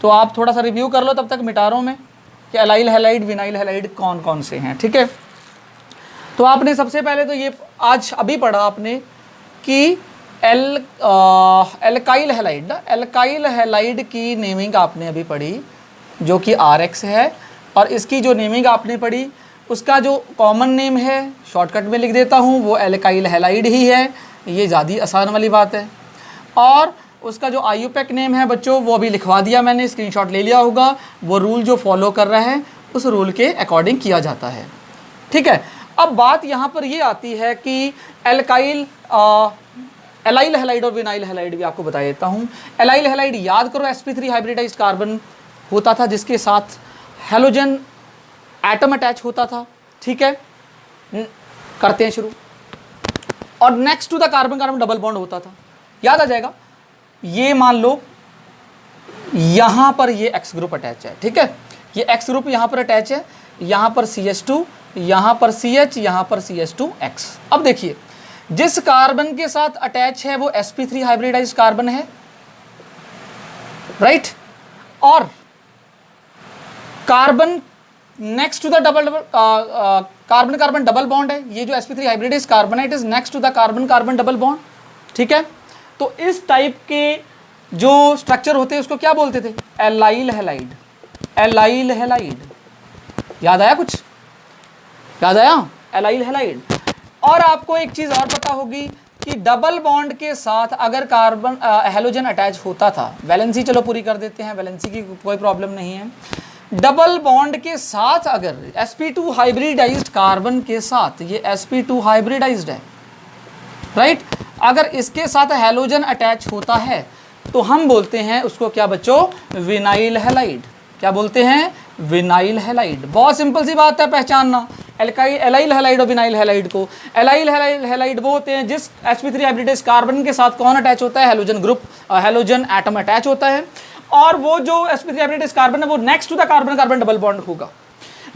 S1: तो आप थोड़ा सा रिव्यू कर लो, तब तक मिटा रहा हूँ मैं कि एलाइल हैलाइड विनाइल हैलाइड कौन कौन से हैं, ठीक है। तो आपने सबसे पहले तो ये आज अभी पढ़ा आपने कि एल्काइल हैलाइड ना, एल्काइल हैलाइड की नेमिंग आपने अभी पढ़ी जो कि RX है, और इसकी जो नेमिंग आपने पढ़ी उसका जो कॉमन नेम है शॉर्टकट में लिख देता हूँ, वो एल्काइल हैलाइड ही है, ये ज़्यादा आसान वाली बात है। और उसका जो IUPAC नेम है बच्चों वो भी लिखवा दिया मैंने, स्क्रीनशॉट ले लिया होगा, वो रूल जो फॉलो कर रहा है उस रूल के अकॉर्डिंग किया जाता है, ठीक है। अब बात यहाँ पर ये आती है कि एल्काइल एलाइल हैलाइड और विनाइल हैलाइड भी आपको बता देता हूँ। एलाइल हैलाइड याद करो sp3 हाइब्रिडाइज्ड कार्बन होता था जिसके साथ हेलोजन एटम अटैच होता था, ठीक है। करते हैं शुरू। और next to the carbon carbon double bond होता था, याद आ जाएगा। ये मान लो यहाँ पर ये X ग्रुप अटैच है, ठीक है, ये X ग्रुप यहाँ पर अटैच है, यहाँ पर CH2, यहाँ पर CH, यहाँ पर CH2X। अब देखिए जिस कार्बन के साथ अटैच है वो sp3 हाइब्रिडाइज्ड कार्बन है, राइट। और carbon next to the carbon carbon double bond है, ये जो sp3 हाइब्रिडाइज्ड कार्बन है it is next to the carbon carbon double bond, ठीक है। तो इस टाइप के जो स्ट्रक्चर होते हैं उसको क्या बोलते थे, एलाइल हैलाइड, एलाइल हैलाइड। याद आया कुछ, याद आया, एलाइल हैलाइड। और आपको एक चीज और पता होगी कि डबल बॉन्ड के साथ अगर कार्बन हेलोजन अटैच होता था, वैलेंसी चलो पूरी कर देते हैं, वैलेंसी की कोई प्रॉब्लम नहीं है। डबल बॉन्ड के साथ अगर sp2 हाइब्रिडाइज्ड कार्बन के साथ, ये sp2 हाइब्रिडाइज्ड है, राइट, अगर इसके साथ हेलोजन अटैच होता है तो हम बोलते हैं उसको क्या बच्चों, विनाइल हैलाइड। क्या बोलते हैं, विनाइल हैलाइड। बहुत सिंपल सी बात है पहचानना एलाइल हैलाइड और विनाइल हैलाइड को। एलाइल हैलाइड वो होते हैं जिस sp3 हाइब्रिडाइज्ड कार्बन के साथ कौन अटैच होता है, halogen group, halogen atom attach होता है, और वो जो sp3 हाइब्रिडाइज्ड कार्बन है वो next to the carbon carbon double bond होगा।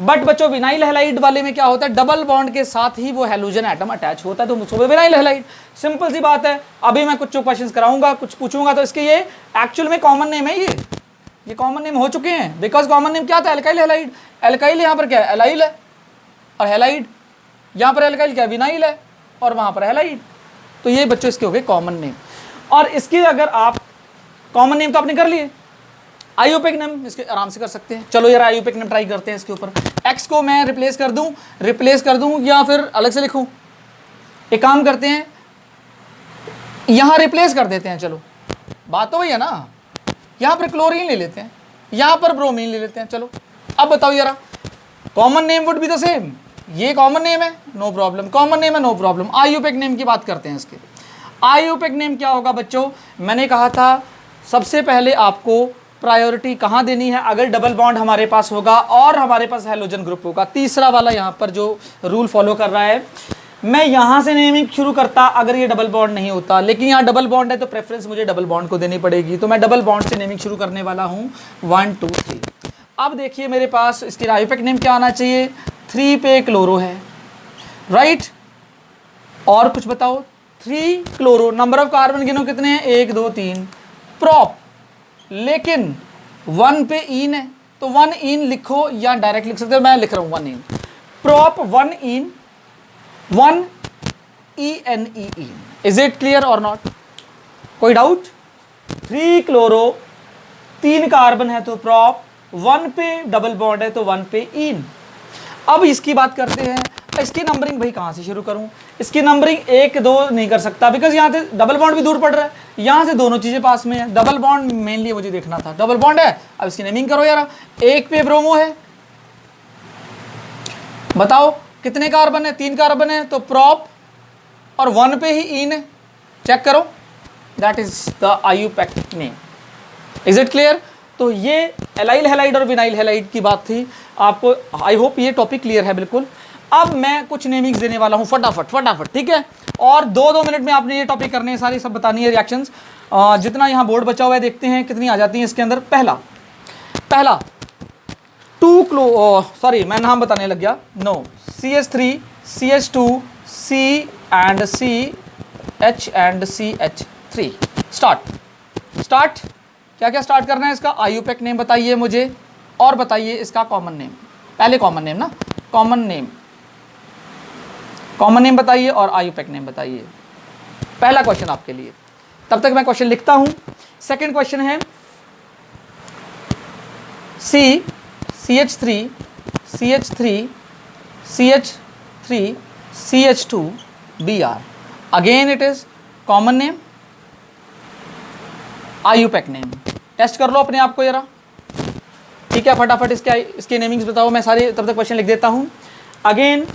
S1: बट बच्चों विनाइल हैलाइड वाले में क्या होता है, डबल बॉन्ड के साथ ही वो हेलोजन एटम अटैच होता है, तो मुझको विनाइल हैलाइड। सिंपल सी बात है। अभी मैं कुछ क्वेश्चंस कराऊंगा, कुछ पूछूंगा, तो इसके ये एक्चुअल में कॉमन नेम है, ये कॉमन नेम हो चुके हैं, बिकॉज कॉमन नेम क्या था, एल्काइल हैलाइड। एल्काइल यहाँ पर क्या है, एलाइल है, और हैलाइड यहाँ पर एल्काइल क्या है, विनाइल है, और वहाँ पर हैलाइड। तो ये बच्चों इसके हो गए कॉमन नेम। और इसके अगर आप कॉमन नेम तो आपने कर लिए, IUPAC नेम इसके आराम से कर सकते हैं। चलो यार IUPAC नेम ट्राई करते हैं इसके ऊपर। X को मैं रिप्लेस कर दूं या फिर अलग से लिखूं, एक काम करते हैं यहाँ रिप्लेस कर देते हैं। चलो बात तो वही है ना, यहाँ पर क्लोरीन ले लेते हैं, यहाँ पर ब्रोमीन ले लेते हैं। चलो अब बताओ यार, common name would be the same, ये कॉमन नेम है नो प्रॉब्लम, कॉमन नेम है नो प्रॉब्लम। IUPAC नेम की बात करते हैं इसके। IUPAC नेम क्या होगा बच्चों, मैंने कहा था सबसे पहले आपको प्रायोरिटी कहाँ देनी है, अगर डबल बॉन्ड हमारे पास होगा और हमारे पास हेलोजन ग्रुप होगा। तीसरा वाला यहाँ पर जो रूल फॉलो कर रहा है, मैं यहाँ से नेमिंग शुरू करता अगर ये डबल बॉन्ड नहीं होता, लेकिन यहाँ डबल बॉन्ड है तो प्रेफरेंस मुझे डबल बॉन्ड को देनी पड़ेगी, तो मैं डबल बॉन्ड से नेमिंग शुरू करने वाला हूँ 1 2 3। अब देखिए मेरे पास इसकी IUPAC नेम क्या आना चाहिए, 3 पे क्लोरो है, राइट। और कुछ बताओ, 3 क्लोरो, नंबर ऑफ कार्बन गिनो कितने हैं, 1 2 3, प्रॉप, लेकिन 1 पे इन है तो 1 इन लिखो या डायरेक्ट लिख सकते हो, मैं लिख रहा हूं 1 in, prop 1 in 1 in. Is it clear or not, कोई डाउट। 3 क्लोरो 3 कार्बन है तो प्रॉप, 1 पे डबल बॉन्ड है तो 1 पे इन। अब इसकी बात करते हैं, इसकी नंबरिंग भाई कहाँ से शुरू करूं, इसकी नंबरिंग 1 2 नहीं कर सकता, बिकॉज यहाँ से डबल बॉन्ड भी दूर पड़ रहा है, यहाँ से दोनों चीजें पास में है। डबल बॉन्ड मेनली मुझे देखना था, डबल बॉन्ड है, अब इसकी नेमिंग करो यार। 1 पे ब्रोमो है, बताओ कितने कार्बन है, 3 कार्बन है तो प्रॉप, और 1 पे ही इन है, चेक करो, that is the IUPAC name. Is it clear. तो ये एलाइल हैलाइड और विनाइल हैलाइड की बात थी आपको, आई होप ये टॉपिक क्लियर है बिल्कुल। अब मैं कुछ नेमिंग्स देने वाला हूँ फटाफट, ठीक है, और 2 मिनट में आपने ये टॉपिक करने सारी सब बतानी है, रिएक्शंस जितना यहाँ बोर्ड बचा हुआ है देखते हैं कितनी आ जाती है इसके अंदर। पहला 2 सॉरी मैं नाम बताने लग गया, no CH3 CH2 C and CH and CH3। Start. क्या क्या स्टार्ट करना है इसका? आईयूपैक नेम बताइए मुझे, और बताइए इसका कॉमन नेम। पहले कॉमन नेम ना, कॉमन नेम बताइए और आईयूपैक नेम बताइए। पहला क्वेश्चन आपके लिए। तब तक मैं क्वेश्चन लिखता हूं। सेकंड क्वेश्चन है CH3 CH2 Br। Again it is common name, IUPAC name. Test कर लो अपने आप को जरा, ठीक है? फटाफट इसके नेमिंग्स बताओ, मैं सारे तब तक क्वेश्चन लिख देता हूं। Again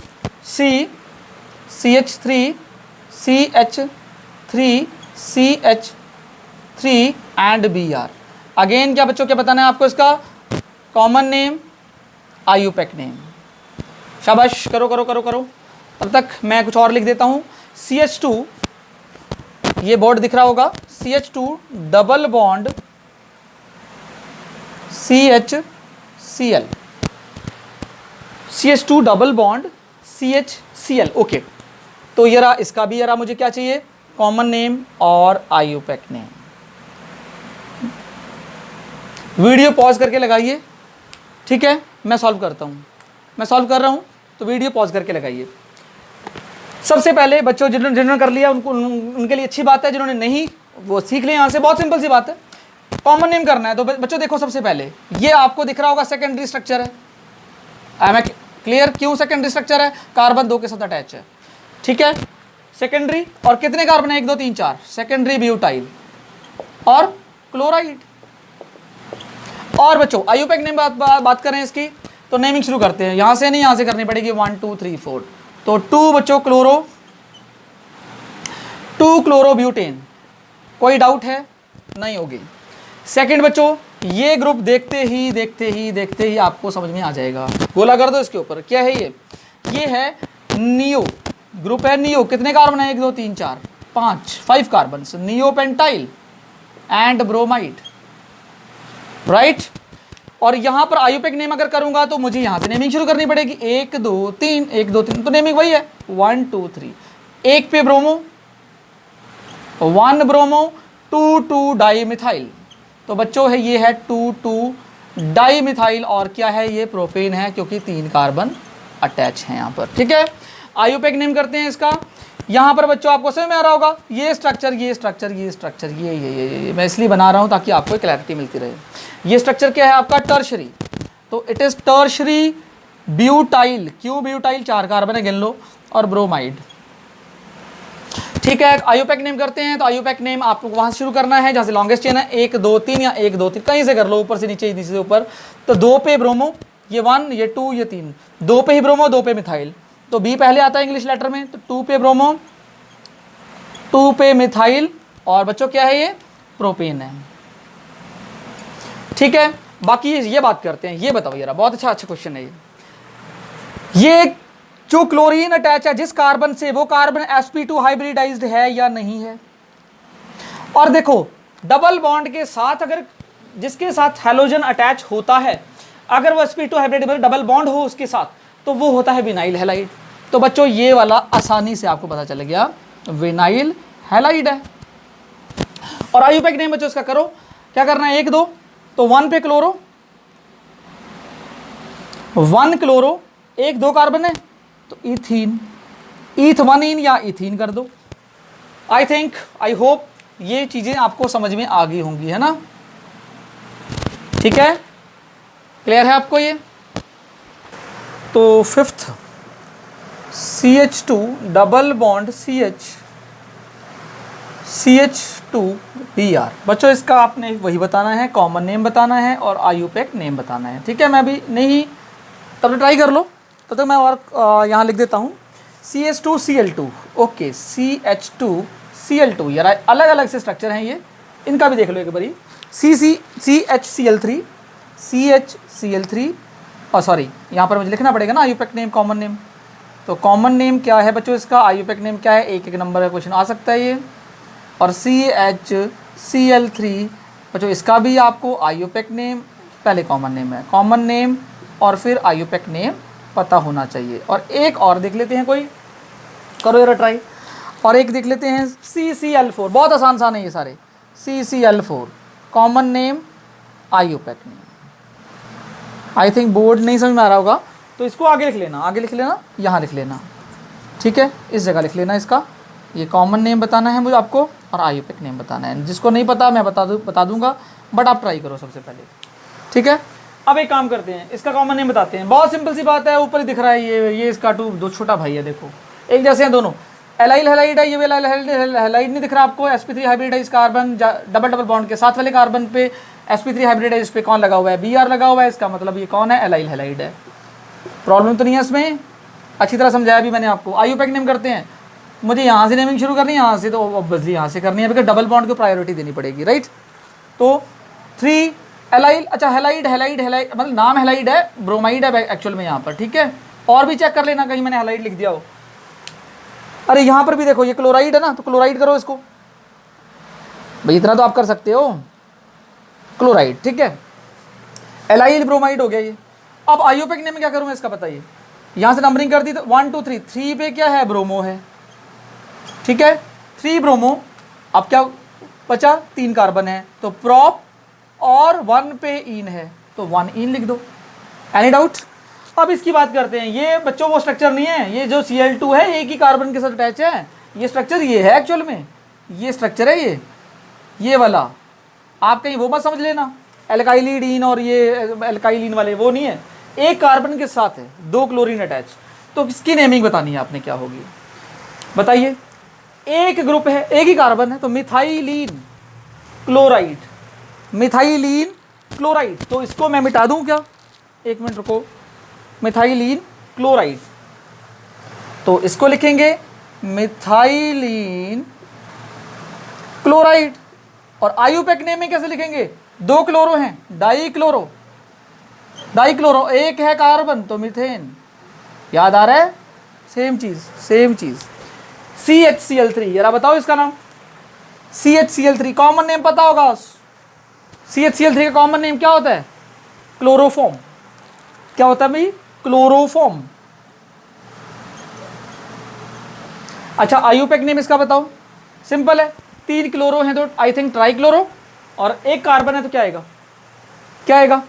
S1: CH3 and Br। Again क्या बच्चों, क्या बताना है आपको? इसका कॉमन नेम, आईयूपैक नेम। शाबाश, करो करो करो करो। तब तक मैं कुछ और लिख देता हूं। CH2, ये बोर्ड दिख रहा होगा, CH2 double bond CHCl, CH2 double bond CHCl। Okay, तो ये रहा, इसका भी ये रहा। मुझे क्या चाहिए? कॉमन नेम और आईयूपैक नेम। वीडियो पॉज करके लगाइए, ठीक है? मैं सॉल्व करता हूँ, मैं सॉल्व कर रहा हूँ, तो वीडियो पॉज करके लगाइए। सबसे पहले बच्चों जिन्होंने कर लिया उनके लिए अच्छी बात है, जिन्होंने नहीं वो सीख लें यहाँ से। बहुत सिंपल सी बात है, कॉमन नेम करना है। तो बच्चों देखो, सबसे पहले ये आपको दिख रहा होगा सेकेंडरी स्ट्रक्चर है। I am clear? क्यों सेकेंडरी स्ट्रक्चर है? कार्बन 2 के साथ अटैच है, ठीक है? सेकेंडरी, और कितने कार्बन है? 1 2 3 4। सेकेंडरी ब्यूटाइल और क्लोराइड। और बच्चों आईयूपैक नेम बात करें इसकी, तो नेमिंग शुरू करते हैं। यहां से नहीं, यहां से करनी पड़ेगी। 1 2 3 4। तो 2 बच्चों क्लोरोब्यूटेन। कोई डाउट है? नहीं होगी। सेकंड बच्चों, ये ग्रुप देखते ही आपको समझ में आ जाएगा। गोला कर दो इसके ऊपर। क्या है ये है नियो ग्रुप है। नियो कितने कार्बन है? 1 2 3 4 5 carbon. Neopentyl and bromide, right? और यहां पर आईयूपैक नेम अगर करूंगा तो मुझे यहां से नेमिंग शुरू करनी पड़ेगी। 1 2 3, तो नेमिंग वही है 1 2 3। एक पे ब्रोमो, 1 ब्रोमो, 2 डाईमिथाइल। तो बच्चों है ये है 2 डाईमिथाइल। और क्या है? ये प्रोपेन है, क्योंकि 3 कार्बन अटैच हैं यहाँ पर, ठीक है? आईयूपैक नेम करते हैं इसका। यहाँ पर बच्चों आपको समझ में आ रहा होगा, ये स्ट्रक्चर ये मैं इसलिए बना रहा हूँ ताकि आपको क्लैरिटी मिलती रहे। ये स्ट्रक्चर क्या है आपका? टर्शरी। तो इट इज टर्शरी ब्यूटाइल। क्यों ब्यूटाइल? 4 कार्बन है, गिन लो, और ब्रोमाइड, ठीक है? आईयूपैक नेम करते हैं, तो आईयूपैक नेम आपको वहां से शुरू करना है जहां से लॉन्गेस्ट चेन है। 1 2 3 या 1 2 3 कहीं से कर लो, ऊपर से नीचे से ऊपर। तो 2 पे ब्रोमो, ये 1 ये 2 ये 3। 2 पे ही ब्रोमो, 2 पे मिथाइल। तो बी पहले आता है इंग्लिश लेटर में। तो 2 पे ब्रोमो, 2 पे मिथाइल, और बच्चों क्या है? ये प्रोपेन है, ठीक है? बाकी ये बात करते हैं। ये बताओ यार, बहुत अच्छा क्वेश्चन है ये जो क्लोरीन अटैच है जिस कार्बन से, वो कार्बन sp2 हाइब्रिडाइज्ड है या नहीं है? और देखो, डबल बॉन्ड के साथ अगर जिसके साथ हैलोजन अटैच होता है, अगर वो sp2 हाइब्रिड डबल बॉन्ड हो उसके साथ, तो वो होता है विनाइल हैलाइड। तो बच्चों ये वाला आसानी से आपको पता चल गया, विनाइल हैलाइड है। और आईयूपैक नेम बच्चों इसका करो, क्या करना है? 1 2, तो 1 पे क्लोरो, 1 क्लोरो, 1 2 कार्बन है, तो इथीन, ईथवनीन या इथीन कर दो। आई होप ये चीजें आपको समझ में आ गई होंगी, है ना? ठीक है, क्लियर है आपको ये? तो fifth CH2 double bond CH2Br। बच्चों इसका आपने वही बताना है, कॉमन नेम बताना है और आईयूपैक नेम बताना है, ठीक है? मैं भी नहीं, तब तो ट्राई कर लो, तब तक मैं और यहाँ लिख देता हूँ CH2Cl2। ओके, CH2Cl2, यार अलग अलग से स्ट्रक्चर हैं ये, इनका भी देख लो एक बारी। CHCl3 और सॉरी यहाँ पर मुझे लिखना पड़ेगा ना आईयूपैक नेम, कॉमन नेम। तो कॉमन नेम क्या है बच्चों इसका, आईयूपैक नेम क्या है, एक नंबर का क्वेश्चन आ सकता है ये। और CHCl3 बच्चों इसका भी आपको आईयूपैक नेम, पहले कॉमन नेम है, कॉमन नेम और फिर आईयूपैक नेम पता होना चाहिए। और एक और देख लेते हैं, कोई करो जरा ट्राई। और एक देख लेते हैं CCl4, बहुत आसान है ये सारे। CCl4 common name IUPAC name. I think board नहीं समझ में आ रहा होगा तो इसको आगे लिख लेना, आगे लिख लेना, यहाँ लिख लेना, ठीक है, इस जगह लिख लेना इसका। ये कॉमन नेम बताना है मुझे आपको और आईयूपैक नेम बताना है। जिसको नहीं पता मैं बता दूंगा, बट आप ट्राई करो सबसे पहले, ठीक है। अब एक काम करते हैं, इसका कॉमन नेम बताते हैं। बहुत सिंपल सी बात है, ऊपर ही दिख रहा है ये इसका दो छोटा भाई है, देखो एक जैसे हैं दोनों। एलाइल हैलाइड है, ये वाला हैलाइड नहीं दिख रहा आपको। sp3 hybridize carbon double double bond के साथ वाले कार्बन पे sp3 हाइब्रिडाइज पे कौन लगा हुआ है, Br लगा हुआ है। इसका मतलब ये कौन है, एलाइल हैलाइड है। प्रॉब्लम तो नहीं है इसमें, अच्छी तरह समझाया भी मैंने आपको। आईयूपैक नेम करते हैं, मुझे यहाँ से नेमिंग शुरू करनी है, यहाँ से तो ऑब्वियसली यहाँ से करनी है, बिकॉज डबल बॉन्ड को प्रायोरिटी देनी पड़ेगी, राइट। तो 3 एलाइल, अच्छा हैलाइड मतलब नाम हैलाइड है, ब्रोमाइड है एक्चुअल में यहाँ पर, ठीक है। और भी चेक कर लेना कहीं मैंने हैलाइड लिख दिया हो। अरे यहाँ पर भी देखो ये क्लोराइड है ना, तो क्लोराइड करो इसको भाई, इतना तो आप कर सकते हो, क्लोराइड, ठीक है। एलाइल ब्रोमाइड हो गया ये। अब आईयूपैक नेम में क्या करूँ मैं इसका बताइए। यहाँ से नंबरिंग कर दी तो 1 2 3, 3 पे क्या है, ब्रोमो है, ठीक है, 3 ब्रोमो। अब क्या बचा, 3 कार्बन है तो प्रॉप, और 1 पे इन है तो 1 इन लिख दो। Any doubt. अब इसकी बात करते हैं। ये बच्चों वो स्ट्रक्चर नहीं है, ये जो Cl2 है एक ही कार्बन के साथ अटैच है। ये स्ट्रक्चर ये है एक्चुअल में, ये स्ट्रक्चर है ये वाला। आप कहीं वो मत समझ लेना एल्काइलिडीन और ये एल्काइलिन वाले, वो नहीं है। एक कार्बन के साथ है 2 क्लोरीन अटैच। तो इसकी नेमिंग बतानी है आपने, क्या होगी बताइए। एक ग्रुप है, एक ही कार्बन है, तो मिथाइलिन क्लोराइड, मिथाइलिन क्लोराइड। तो इसको मैं मिटा दूं क्या, एक मिनट रुको, मिथाइलिन क्लोराइड, तो इसको लिखेंगे मिथाइलिन क्लोराइड। और आईयूपैक नेम में कैसे लिखेंगे, 2 क्लोरो हैं, डाइक्लोरो, डाइक्लोरो, एक है कार्बन तो मीथेन। याद आ रहा है, सेम चीज। CHCl3, जरा बताओ इसका नाम। CHCl3 कॉमन नेम पता होगा। CHCl3 का कॉमन नेम क्या होता है, क्लोरोफॉर्म। क्या होता है भाई, क्लोरोफॉर्म। अच्छा आईयूपैक नेम इसका बताओ। सिंपल है, 3 क्लोरो हैं तो आई थिंक ट्राइक्लोरो, और एक कार्बन है तो क्या आएगा, क्या आएगा,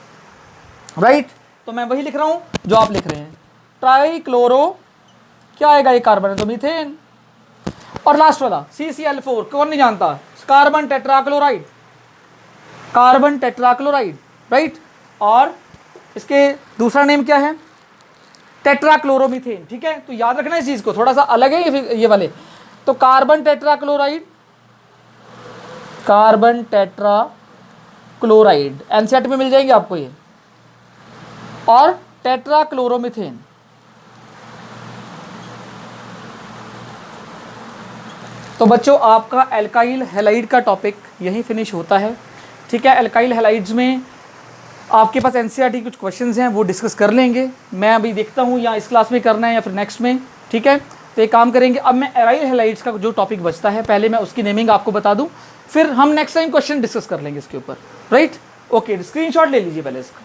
S1: राइट। तो मैं वही लिख रहा हूं जो आप लिख रहे हैं, ट्राइक्लोरो, क्या आएगा, एक कार्बन है तो मीथेन। और लास्ट वाला CCl4 कौन नहीं जानता, carbon tetrachloride, carbon tetrachloride, right. और इसके दूसरा नेम क्या है, टेट्राक्लोरोमीथेन, ठीक है। तो याद रखना इस चीज को, थोड़ा सा अलग है ये वाले। तो carbon tetrachloride, carbon tetrachloride NCERT में मिल जाएंगे आपको ये, और टेट्राक्लोरोमीथेन। तो बच्चों आपका एल्काइल हैलाइड का टॉपिक यहीं फिनिश होता है, ठीक है। एल्काइल हैलाइड्स में आपके पास एनसीईआरटी कुछ क्वेश्चंस हैं, वो डिस्कस कर लेंगे। मैं अभी देखता हूँ या इस क्लास में करना है या फिर नेक्स्ट में, ठीक है। तो एक काम करेंगे, अब मैं एराइल हैलाइड्स का जो टॉपिक बचता है पहले मैं उसकी नेमिंग आपको बता दूं, फिर हम नेक्स्ट टाइम क्वेश्चन डिस्कस कर लेंगे इसके ऊपर, राइट। ओके, स्क्रीनशॉट ले लीजिए पहले इसका।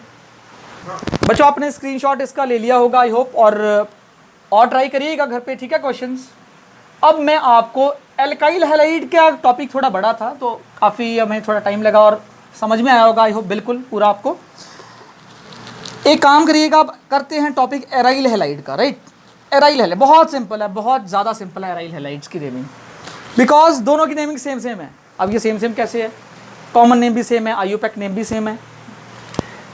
S1: बच्चों आपने स्क्रीनशॉट इसका ले लिया होगा आई होप, और ट्राई करिएगा घर पे, ठीक है, क्वेश्चंस। अब मैं आपको एल्काइल हैलाइड का टॉपिक थोड़ा बड़ा था तो काफ़ी हमें थोड़ा टाइम लगा, और समझ में आया होगा आई होप बिल्कुल पूरा आपको। एक काम करिएगा, आप करते हैं टॉपिक एराइल हैलाइड का, राइट। एराइल हैलाइड बहुत सिंपल है, बहुत ज़्यादा सिंपल है एराइल हैलाइड्स की नेमिंग, बिकॉज दोनों की नेमिंग सेम है। अब ये सेम कैसे है, कॉमन नेम भी सेम है, आईयूपैक नेम भी सेम है।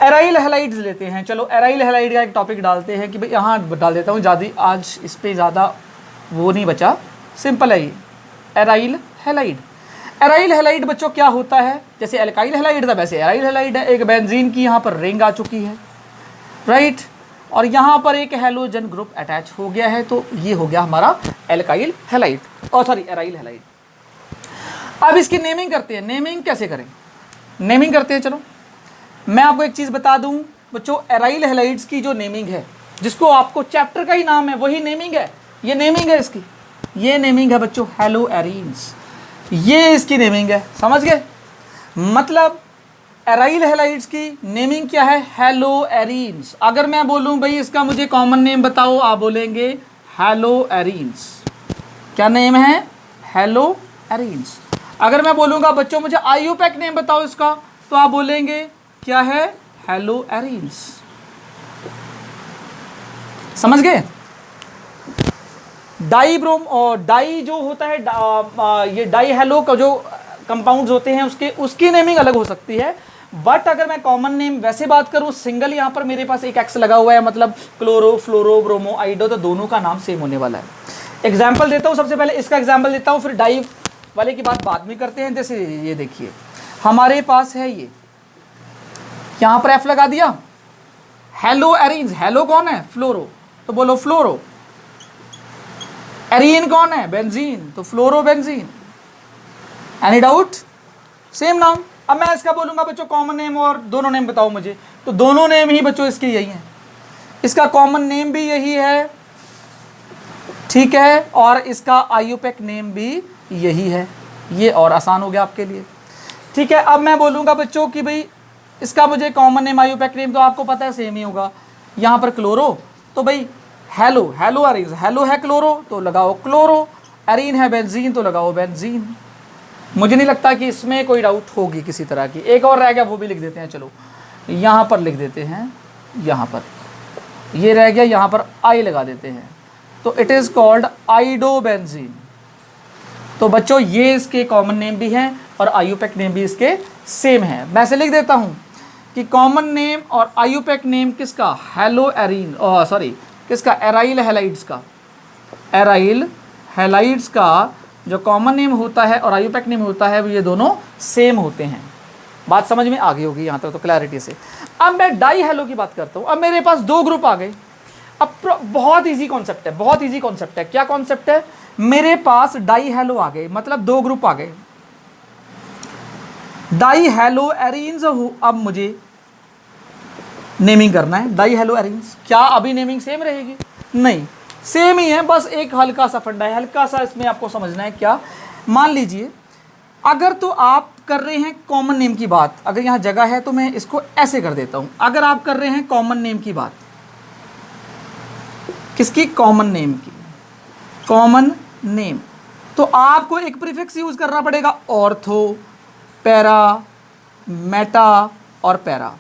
S1: एराइल हैलाइड्स लेते हैं, चलो एराइल हैलाइड का एक टॉपिक डालते हैं कि भाई यहाँ डाल देता हूँ, ज़्यादा आज इस पर ज़्यादा वो नहीं बचा, सिंपल है ये एराइल हैलाइड। एराइल हैलाइड बच्चों क्या होता है, जैसे एल्काइल हैलाइड था वैसे एराइल हैलाइड है। एक बेंजीन की यहाँ पर रिंग आ चुकी है, राइट, और यहाँ पर एक हैलोजन ग्रुप अटैच हो गया है, तो ये हो गया हमारा एल्काइल हैलाइड, और सॉरी एराइल हैलाइड। अब इसकी नेमिंग करते हैं। नेमिंग कैसे करें, नेमिंग करते हैं। चलो मैं आपको एक चीज़ बता दूं बच्चों, एराइल हैलाइड्स की जो नेमिंग है, जिसको आपको चैप्टर का ही नाम है वही नेमिंग है, ये नेमिंग है इसकी, ये नेमिंग है बच्चों हेलो एरीन्स, ये इसकी नेमिंग है, समझ गए। मतलब एराइल हैलाइड्स की नेमिंग क्या है, हेलो एरीन्स। अगर मैं बोलूं भाई इसका मुझे कॉमन नेम बताओ, आप बोलेंगे हेलो एरीन्स। क्या नेम है, हेलो एरीन्स। अगर मैं बोलूँगा बच्चों मुझे आईयूपैक नेम बताओ इसका, तो आप बोलेंगे क्या है, हेलो एरीन्स। समझ गए? डाई ब्रोम और डाई जो होता है ये डाई हेलो का जो कंपाउंड्स होते हैं उसकी नेमिंग अलग हो सकती है, बट अगर मैं कॉमन नेम वैसे बात करूं सिंगल, यहां पर मेरे पास एक एक्स लगा हुआ है, मतलब क्लोरो, फ्लोरो, ब्रोमो, आइडो, तो दोनों का नाम सेम होने वाला है। एग्जाम्पल देता हूं, सबसे पहले इसका एग्जाम्पल देता हूं, फिर डाई वाले की बात बाद में करते हैं। जैसे ये देखिए हमारे पास है ये, यहां पर एफ लगा दिया, हेलो एरीन्स। हेलो कौन है, फ्लोरो, तो बोलो फ्लोरो। एरीन कौन है, बेंजीन, तो फ्लोरो बेंजीन। Any doubt? सेम नाम। अब मैं इसका बोलूंगा बच्चों कॉमन नेम और दोनों नेम बताओ मुझे, तो दोनों नेम ही बच्चों इसके यही हैं। इसका कॉमन नेम भी यही है, ठीक है, और इसका आईयूपैक नेम भी यही है। ये और आसान हो गया आपके लिए, ठीक है। अब मैं बोलूंगा बच्चों कि भाई इसका मुझे कॉमन नेम, आईयूपैक नेम तो आपको पता है सेम ही होगा। यहाँ पर क्लोरो, तो भाई हेलो, हेलो एरीन, हेलो है क्लोरो तो लगाओ क्लोरो, एरीन है बेंजीन तो लगाओ बेंजीन। मुझे नहीं लगता कि इसमें कोई डाउट होगी किसी तरह की। एक और रह गया, वो भी लिख देते हैं, चलो यहाँ पर लिख देते हैं, यहाँ पर ये रह गया, यहाँ पर आई लगा देते हैं, तो इट इज़ कॉल्ड आइडोबेंजीन। तो बच्चों ये इसके कॉमन नेम भी हैं और आईयूपैक नेम भी इसके सेम है। मैं से लिख देता हूँ कि कॉमन नेम और आईयूपैक नेम किसका, हेलो एरीन, सॉरी किसका, एराइल हैलाइड्स का। एराइल हैलाइड्स का जो कॉमन नेम होता है और आईयूपैक नेम होता है, ये दोनों सेम होते हैं। बात समझ में आ गई होगी यहाँ तक तो क्लैरिटी से। अब मैं डाई हेलो की बात करता हूँ। अब मेरे पास दो ग्रुप आ गए। अब बहुत इजी कॉन्सेप्ट है, बहुत इजी कॉन्सेप्ट है। क्या कॉन्सेप्ट है, मेरे पास डाई हेलो आ गए, मतलब दो ग्रुप आ गए, डाई हेलो एरीन्स। अब मुझे नेमिंग करना है डाई हेलो एरीन्स। क्या अभी नेमिंग सेम रहेगी? नहीं, सेम ही है, बस एक हल्का सा फंडा है, हल्का सा इसमें आपको समझना है। क्या, मान लीजिए अगर तो आप कर रहे हैं कॉमन नेम की बात, अगर यहाँ जगह है तो मैं इसको ऐसे कर देता हूँ। अगर आप कर रहे हैं कॉमन नेम की बात, किसकी, कॉमन नेम की, कॉमन नेम, तो आपको एक प्रीफिक्स यूज करना पड़ेगा, ऑर्थो, पैरा, मेटा और पैरा।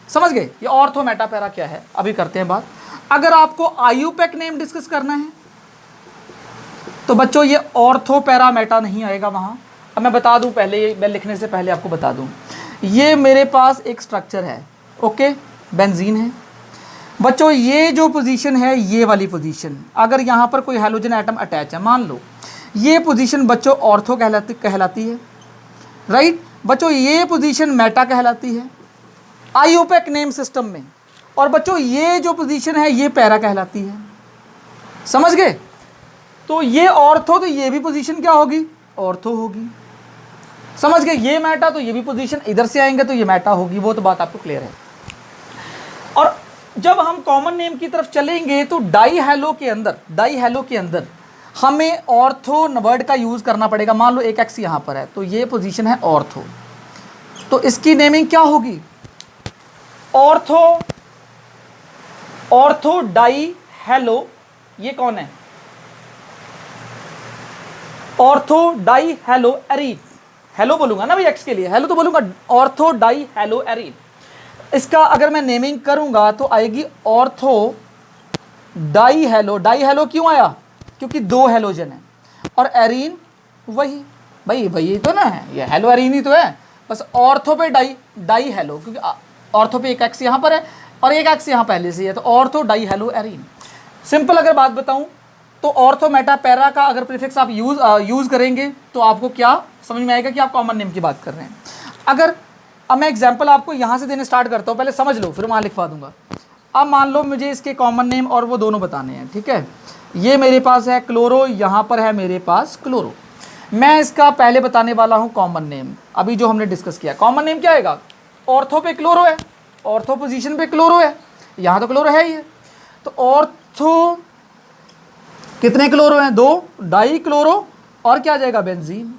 S1: समझ गए? ये ऑर्थो, मेटा, पैरा क्या है अभी करते हैं बात। अगर आपको आईयूपैक नेम डिस्कस करना है तो बच्चों ये ऑर्थो, पैरा, मेटा नहीं आएगा वहां। अब मैं बता दूं, पहले मैं लिखने से पहले आपको बता दूं, ये मेरे पास एक स्ट्रक्चर है, ओके, बेंजीन है बच्चों। ये जो पोजीशन है, ये वाली पोजीशन, अगर यहाँ पर कोई हाइड्रोजन एटम अटैच है, मान लो ये पोजीशन बच्चों ऑर्थो कहलाती है, राइट बच्चों। ये पोजीशन मेटा कहलाती है आईयूपैक नेम सिस्टम में, और बच्चों ये जो पोजीशन है ये पैरा कहलाती है। समझ गए? तो ये ऑर्थो, तो ये भी पोजीशन क्या होगी, ऑर्थो होगी। समझ गए? ये मेटा, तो ये भी पोजीशन इधर से आएंगे तो ये मेटा होगी। वो तो बात आपको क्लियर है। और जब हम कॉमन नेम की तरफ चलेंगे तो डाई हेलो के अंदर हमें ऑर्थो वर्ड का यूज करना पड़ेगा। मान लो एक एक्स यहाँ पर है, तो ये पोजीशन है ऑर्थो, तो इसकी नेमिंग क्या होगी, ऑर्थो डाई हेलो। ये कौन है, ortho di hello arene. Hello बोलूंगा ना भाई एक्स के लिए, हेलो तो बोलूंगा, ऑर्थो डाई हेलो एरीन। इसका अगर मैं नेमिंग करूंगा तो आएगी ortho di hello. Die hello क्यों आया, क्योंकि दो हेलोजन है, और एरीन वही तो ना है, ये हेलो एरीन ही तो है, बस ऑर्थो पे डाई हेलो, क्योंकि ऑर्थो पे एक एक्स यहाँ पर है और एक एक्स यहाँ पहले से है, तो ortho di hello arene. Simple अगर बात बताऊं तो ऑर्थो, मेटा, पैरा का अगर प्रीफिक्स आप यूज करेंगे तो आपको क्या समझ में आएगा कि आप कॉमन नेम की बात कर रहे हैं। अगर अब मैं एग्जांपल आपको यहाँ से देने स्टार्ट करता हूँ, पहले समझ लो फिर वहाँ लिखवा दूंगा। अब मान लो मुझे इसके कॉमन नेम और वो दोनों बताने हैं, ठीक है। ये मेरे पास है क्लोरो, यहाँ पर है मेरे पास क्लोरो। मैं इसका पहले बताने वाला हूँ कॉमन नेम, अभी जो हमने डिस्कस किया। कॉमन नेम क्या आएगा, ऑर्थो पे क्लोरो है, ऑर्थो पोजीशन पे क्लोरो है, यहाँ तो क्लोरो है ही है, तो ऑर्थो कितने क्लोरो हैं, दो, डाई क्लोरो, और क्या आ जाएगा, बेंजीन।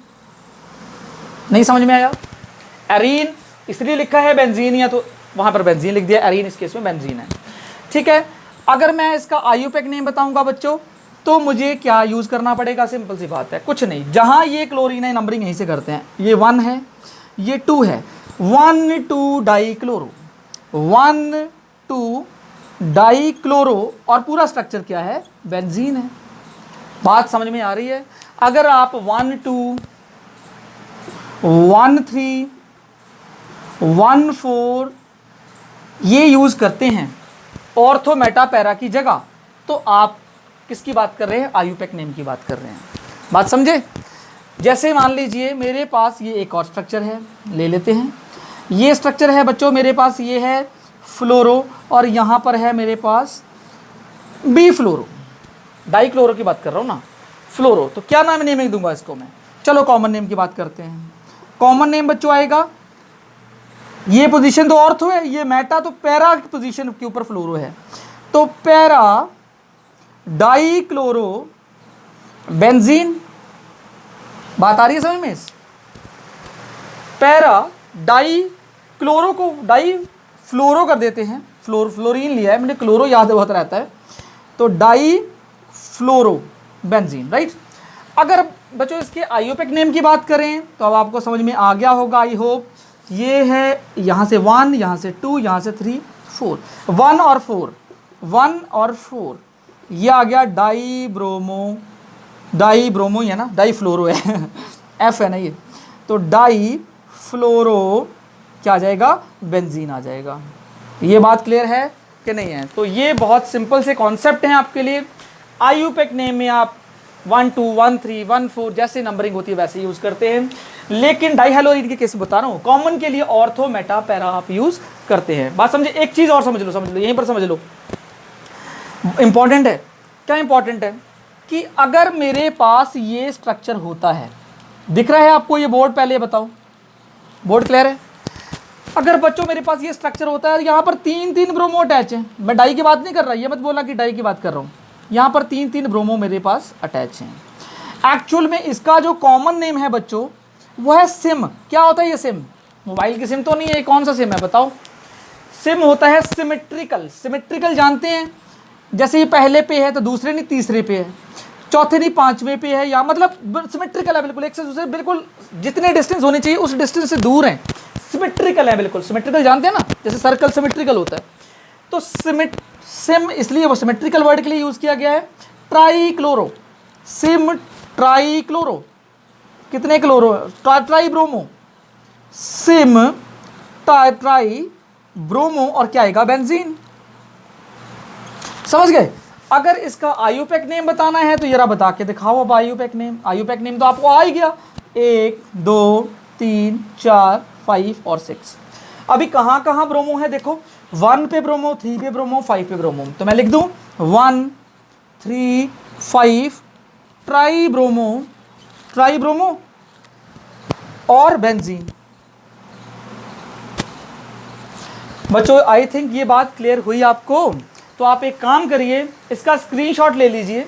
S1: नहीं समझ में आया? एरीन इसलिए लिखा है बेंजीन, या तो वहाँ पर बेंजीन लिख दिया, एरीन इस केस में बेंजीन है, ठीक है। अगर मैं इसका आईयूपैक नेम बताऊंगा बच्चों तो मुझे क्या यूज़ करना पड़ेगा, सिंपल सी बात है, कुछ नहीं, जहाँ ये क्लोरीन है नंबरिंग यहीं से करते हैं, ये 1 है, ये 2 है, 1 2 डाई क्लोरो, 1 2 डाई क्लोरो, और पूरा स्ट्रक्चर क्या है, बेंजीन है। बात समझ में आ रही है? अगर आप 1 2 1 3 1 4 ये यूज़ करते हैं ऑर्थो मेटा पैरा की जगह, तो आप किसकी बात कर रहे हैं, आयुपेक नेम की बात कर रहे हैं। बात समझे? जैसे मान लीजिए मेरे पास ये एक और स्ट्रक्चर है, ले लेते हैं, ये स्ट्रक्चर है बच्चों मेरे पास, ये है फ्लोरो, और यहाँ पर है मेरे पास बी फ्लोरो, डाई क्लोरो की बात कर रहा हूँ ना, फ्लोरो। तो क्या नाम नेमिंग दूंगा इसको मैं, चलो कॉमन नेम की बात करते हैं। कॉमन नेम बच्चों आएगा, ये पोजीशन तो ऑर्थो है, ये मेटा तो पैरा की पोजीशन के ऊपर फ्लोरो है, तो पैरा डाई क्लोरो बेंजीन। बात आ रही है समझ में? पैरा डाई क्लोरो को डाई फ्लोरो कर देते हैं, फ्लोरीन लिया है मैंने, क्लोरो याद बहुत रहता है, तो डाई फ्लोरो बेंजीन, राइट। अगर बच्चों इसके आयुपेक नेम की बात करें तो अब आपको समझ में आ गया होगा, आई होप। ये है यहाँ से 1, यहाँ से 2, यहाँ से 3 4, 1 और 4, 1 और 4, ये आ गया डाई ब्रोमो ही है ना, डाई फ्लोरो है एफ है ना ये, तो डाई फ्लोरो क्या आ जाएगा, बेंजीन आ जाएगा। ये बात क्लियर है कि नहीं है? तो ये बहुत सिंपल से कॉन्सेप्ट हैं आपके लिए। आयुपेक नेम में आप 1 2 1 3 1 4 जैसे नंबरिंग होती है वैसे यूज़ करते हैं, लेकिन डाईहैलोइड के केस में बता रहा हूँ, कॉमन के लिए ऑर्थो मेटा पैरा आप यूज़ करते हैं। बात समझे? एक चीज़ और समझ लो यहीं पर समझ लो, इंपॉर्टेंट है। क्या इंपॉर्टेंट है कि अगर मेरे पास ये स्ट्रक्चर होता है, दिख रहा है आपको ये बोर्ड, पहले बताओ बोर्ड क्लियर है? अगर बच्चों मेरे पास ये स्ट्रक्चर होता है, यहाँ पर 3 ब्रोमो अटैच है, मैं डाई की बात नहीं कर रहा, ये मत बोला कि डाई की बात कर रहा हूँ, यहाँ पर 3 ब्रोमो मेरे पास अटैच हैं। एक्चुअल में इसका जो कॉमन नेम है बच्चों वो है सिम। क्या होता है ये सिम? मोबाइल की सिम तो नहीं है, कौन सा सिम है बताओ? सिम होता है सिमेट्रिकल। सिमेट्रिकल जानते हैं? जैसे ये पहले पे है तो दूसरे नहीं तीसरे पे है, चौथे नहीं पांचवें पे है, या मतलब सिमेट्रिकल है बिल्कुल, एक से दूसरे बिल्कुल जितने डिस्टेंस होनी चाहिए उस डिस्टेंस से दूर हैं, सिमेट्रिकल है बिल्कुल। सिमेट्रिकल जानते हैं ना, जैसे सर्कल सिमेट्रिकल होता है, तो सिम इसलिए वो सिमेट्रिकल वर्ड के लिए यूज़ किया गया है। Tri chloro, sym tri chloro, कितने chloro? Tri bromo, sym tri bromo, और क्या आएगा? बेंजीन। समझ गए? अगर इसका आयुपेक नेम बताना है तो जरा बता के दिखाओ। अब आयुपेक नेम तो आपको आ ही गया, 1 2 3 4 5 और 6। अभी कहाँ कहाँ ब्रोमो है देखो, 1 पे ब्रोमो, 3 पे ब्रोमो, 5 पे ब्रोमो, तो मैं लिख दूं 1 3 5 ट्राई ब्रोमो और बेंजीन। बच्चों आई थिंक ये बात क्लियर हुई आपको। तो आप एक काम करिए, इसका स्क्रीनशॉट ले लीजिए,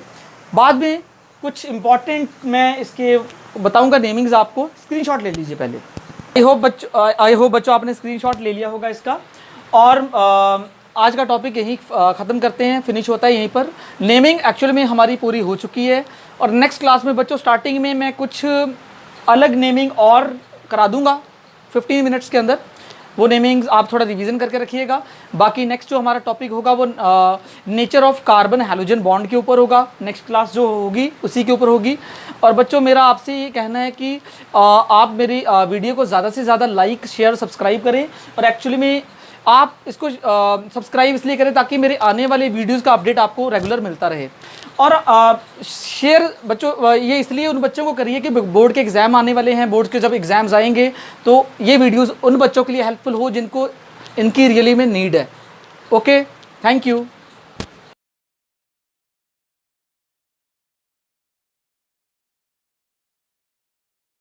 S1: बाद में कुछ इंपॉर्टेंट मैं इसके बताऊंगा नेमिंग्स, आपको स्क्रीनशॉट ले लीजिए पहले। आई होप बच्चों आपने स्क्रीनशॉट ले लिया होगा इसका। और आज का टॉपिक यहीं ख़त्म करते हैं, फिनिश होता है यहीं पर। नेमिंग एक्चुअल में हमारी पूरी हो चुकी है, और नेक्स्ट क्लास में बच्चों स्टार्टिंग में मैं कुछ अलग नेमिंग और करा दूंगा 15 मिनट्स के अंदर। वो नेमिंग्स आप थोड़ा रिवीजन करके रखिएगा। बाकी नेक्स्ट जो हमारा टॉपिक होगा वो nature of carbon halogen bond के ऊपर होगा। नेक्स्ट क्लास जो होगी उसी के ऊपर होगी। और बच्चों मेरा आपसे ये कहना है कि आप मेरी वीडियो को ज़्यादा से ज़्यादा लाइक शेयर सब्सक्राइब करें। और एक्चुअली में आप इसको सब्सक्राइब इसलिए करें ताकि मेरे आने वाले वीडियोज़ का अपडेट आपको रेगुलर मिलता रहे। और शेयर बच्चों ये इसलिए उन बच्चों को करिए कि बोर्ड के एग्ज़ाम आने वाले हैं। बोर्ड के जब एग्ज़ाम्स आएंगे तो ये वीडियोस उन बच्चों के लिए हेल्पफुल हो जिनको इनकी रियली में नीड है। Okay, thank you.